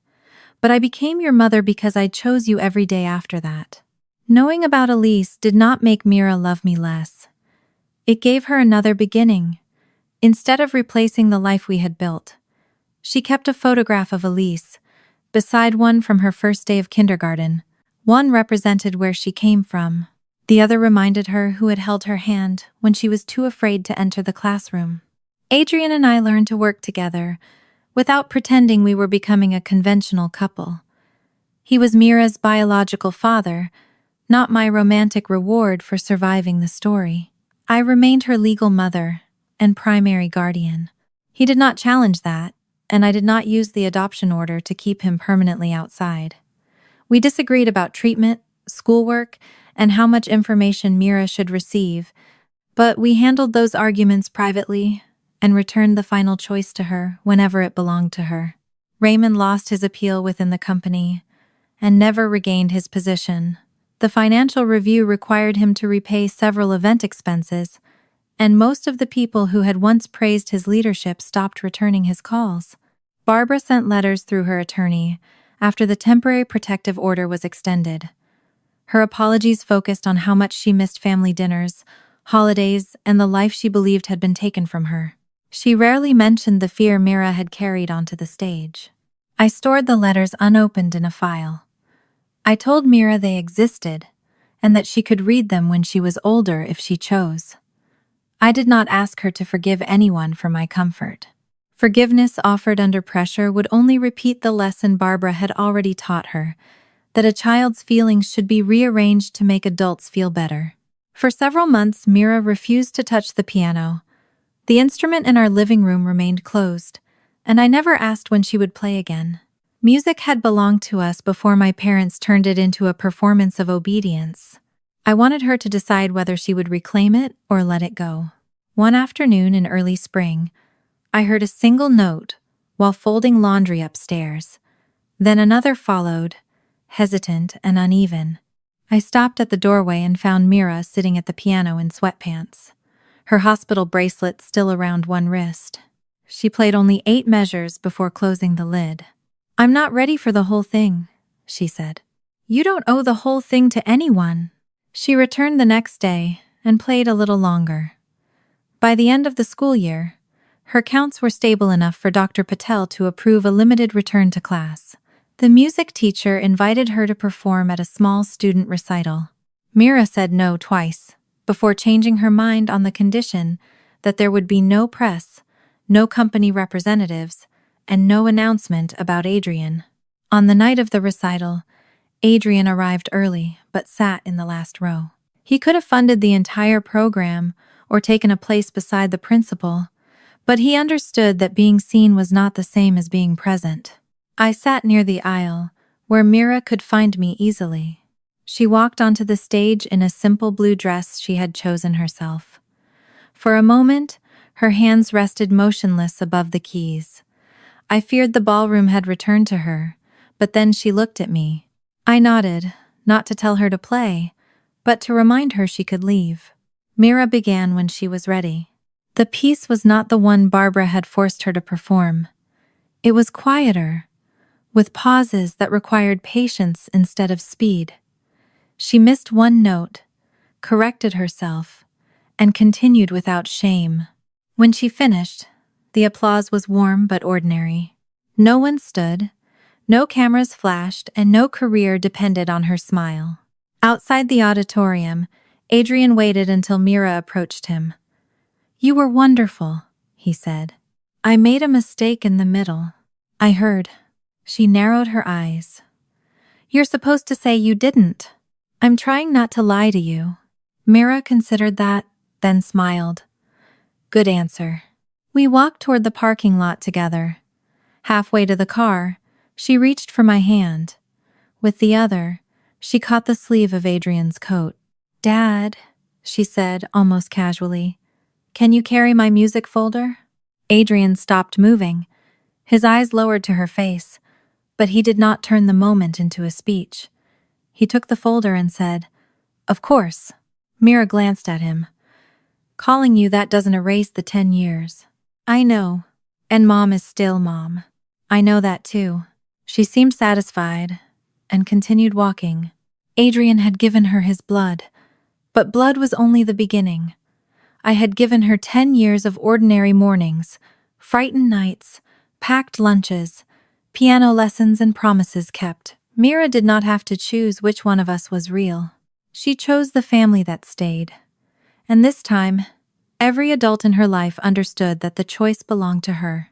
Speaker 1: "But I became your mother because I chose you every day after that." Knowing about Elise did not make Mira love me less. It gave her another beginning. Instead of replacing the life we had built, she kept a photograph of Elise, beside one from her first day of kindergarten. One represented where she came from. The other reminded her who had held her hand when she was too afraid to enter the classroom. Adrian and I learned to work together, without pretending we were becoming a conventional couple. He was Mira's biological father, not my romantic reward for surviving the story. I remained her legal mother and primary guardian. He did not challenge that, and I did not use the adoption order to keep him permanently outside. We disagreed about treatment, schoolwork, and how much information Mira should receive, but we handled those arguments privately and returned the final choice to her whenever it belonged to her. Raymond lost his appeal within the company and never regained his position. The financial review required him to repay several event expenses, and most of the people who had once praised his leadership stopped returning his calls. Barbara sent letters through her attorney after the temporary protective order was extended. Her apologies focused on how much she missed family dinners, holidays, and the life she believed had been taken from her. She rarely mentioned the fear Mira had carried onto the stage. I stored the letters unopened in a file. I told Mira they existed, and that she could read them when she was older if she chose. I did not ask her to forgive anyone for my comfort. Forgiveness offered under pressure would only repeat the lesson Barbara had already taught her, that a child's feelings should be rearranged to make adults feel better. For several months, Mira refused to touch the piano. The instrument in our living room remained closed, and I never asked when she would play again. Music had belonged to us before my parents turned it into a performance of obedience. I wanted her to decide whether she would reclaim it or let it go. One afternoon in early spring, I heard a single note while folding laundry upstairs. Then another followed, hesitant and uneven. I stopped at the doorway and found Mira sitting at the piano in sweatpants, her hospital bracelet still around one wrist. She played only 8 measures before closing the lid. "I'm not ready for the whole thing," she said. "You don't owe the whole thing to anyone." She returned the next day and played a little longer. By the end of the school year, her counts were stable enough for Dr. Patel to approve a limited return to class. The music teacher invited her to perform at a small student recital. Mira said no twice, before changing her mind on the condition that there would be no press, no company representatives, and no announcement about Adrian. On the night of the recital, Adrian arrived early but sat in the last row. He could have funded the entire program or taken a place beside the principal, but he understood that being seen was not the same as being present. I sat near the aisle, where Mira could find me easily. She walked onto the stage in a simple blue dress she had chosen herself. For a moment, her hands rested motionless above the keys. I feared the ballroom had returned to her, but then she looked at me. I nodded, not to tell her to play, but to remind her she could leave. Mira began when she was ready. The piece was not the one Barbara had forced her to perform. It was quieter, with pauses that required patience instead of speed. She missed one note, corrected herself, and continued without shame. When she finished, the applause was warm but ordinary. No one stood, no cameras flashed, and no career depended on her smile. Outside the auditorium, Adrian waited until Mira approached him. "You were wonderful," he said. "I made a mistake in the middle." "I heard." She narrowed her eyes. "You're supposed to say you didn't." "I'm trying not to lie to you." Mira considered that, then smiled. "Good answer." We walked toward the parking lot together. Halfway to the car, she reached for my hand. With the other, she caught the sleeve of Adrian's coat. "Dad," she said almost casually, "can you carry my music folder?" Adrian stopped moving, his eyes lowered to her face, but he did not turn the moment into a speech. He took the folder and said, "Of course." Mira glanced at him. "Calling you that doesn't erase the 10 years. I know. And Mom is still Mom. I know that too." She seemed satisfied and continued walking. Adrian had given her his blood, but blood was only the beginning. I had given her 10 years of ordinary mornings, frightened nights, packed lunches, piano lessons, and promises kept. Mira did not have to choose which one of us was real. She chose the family that stayed. And this time, every adult in her life understood that the choice belonged to her.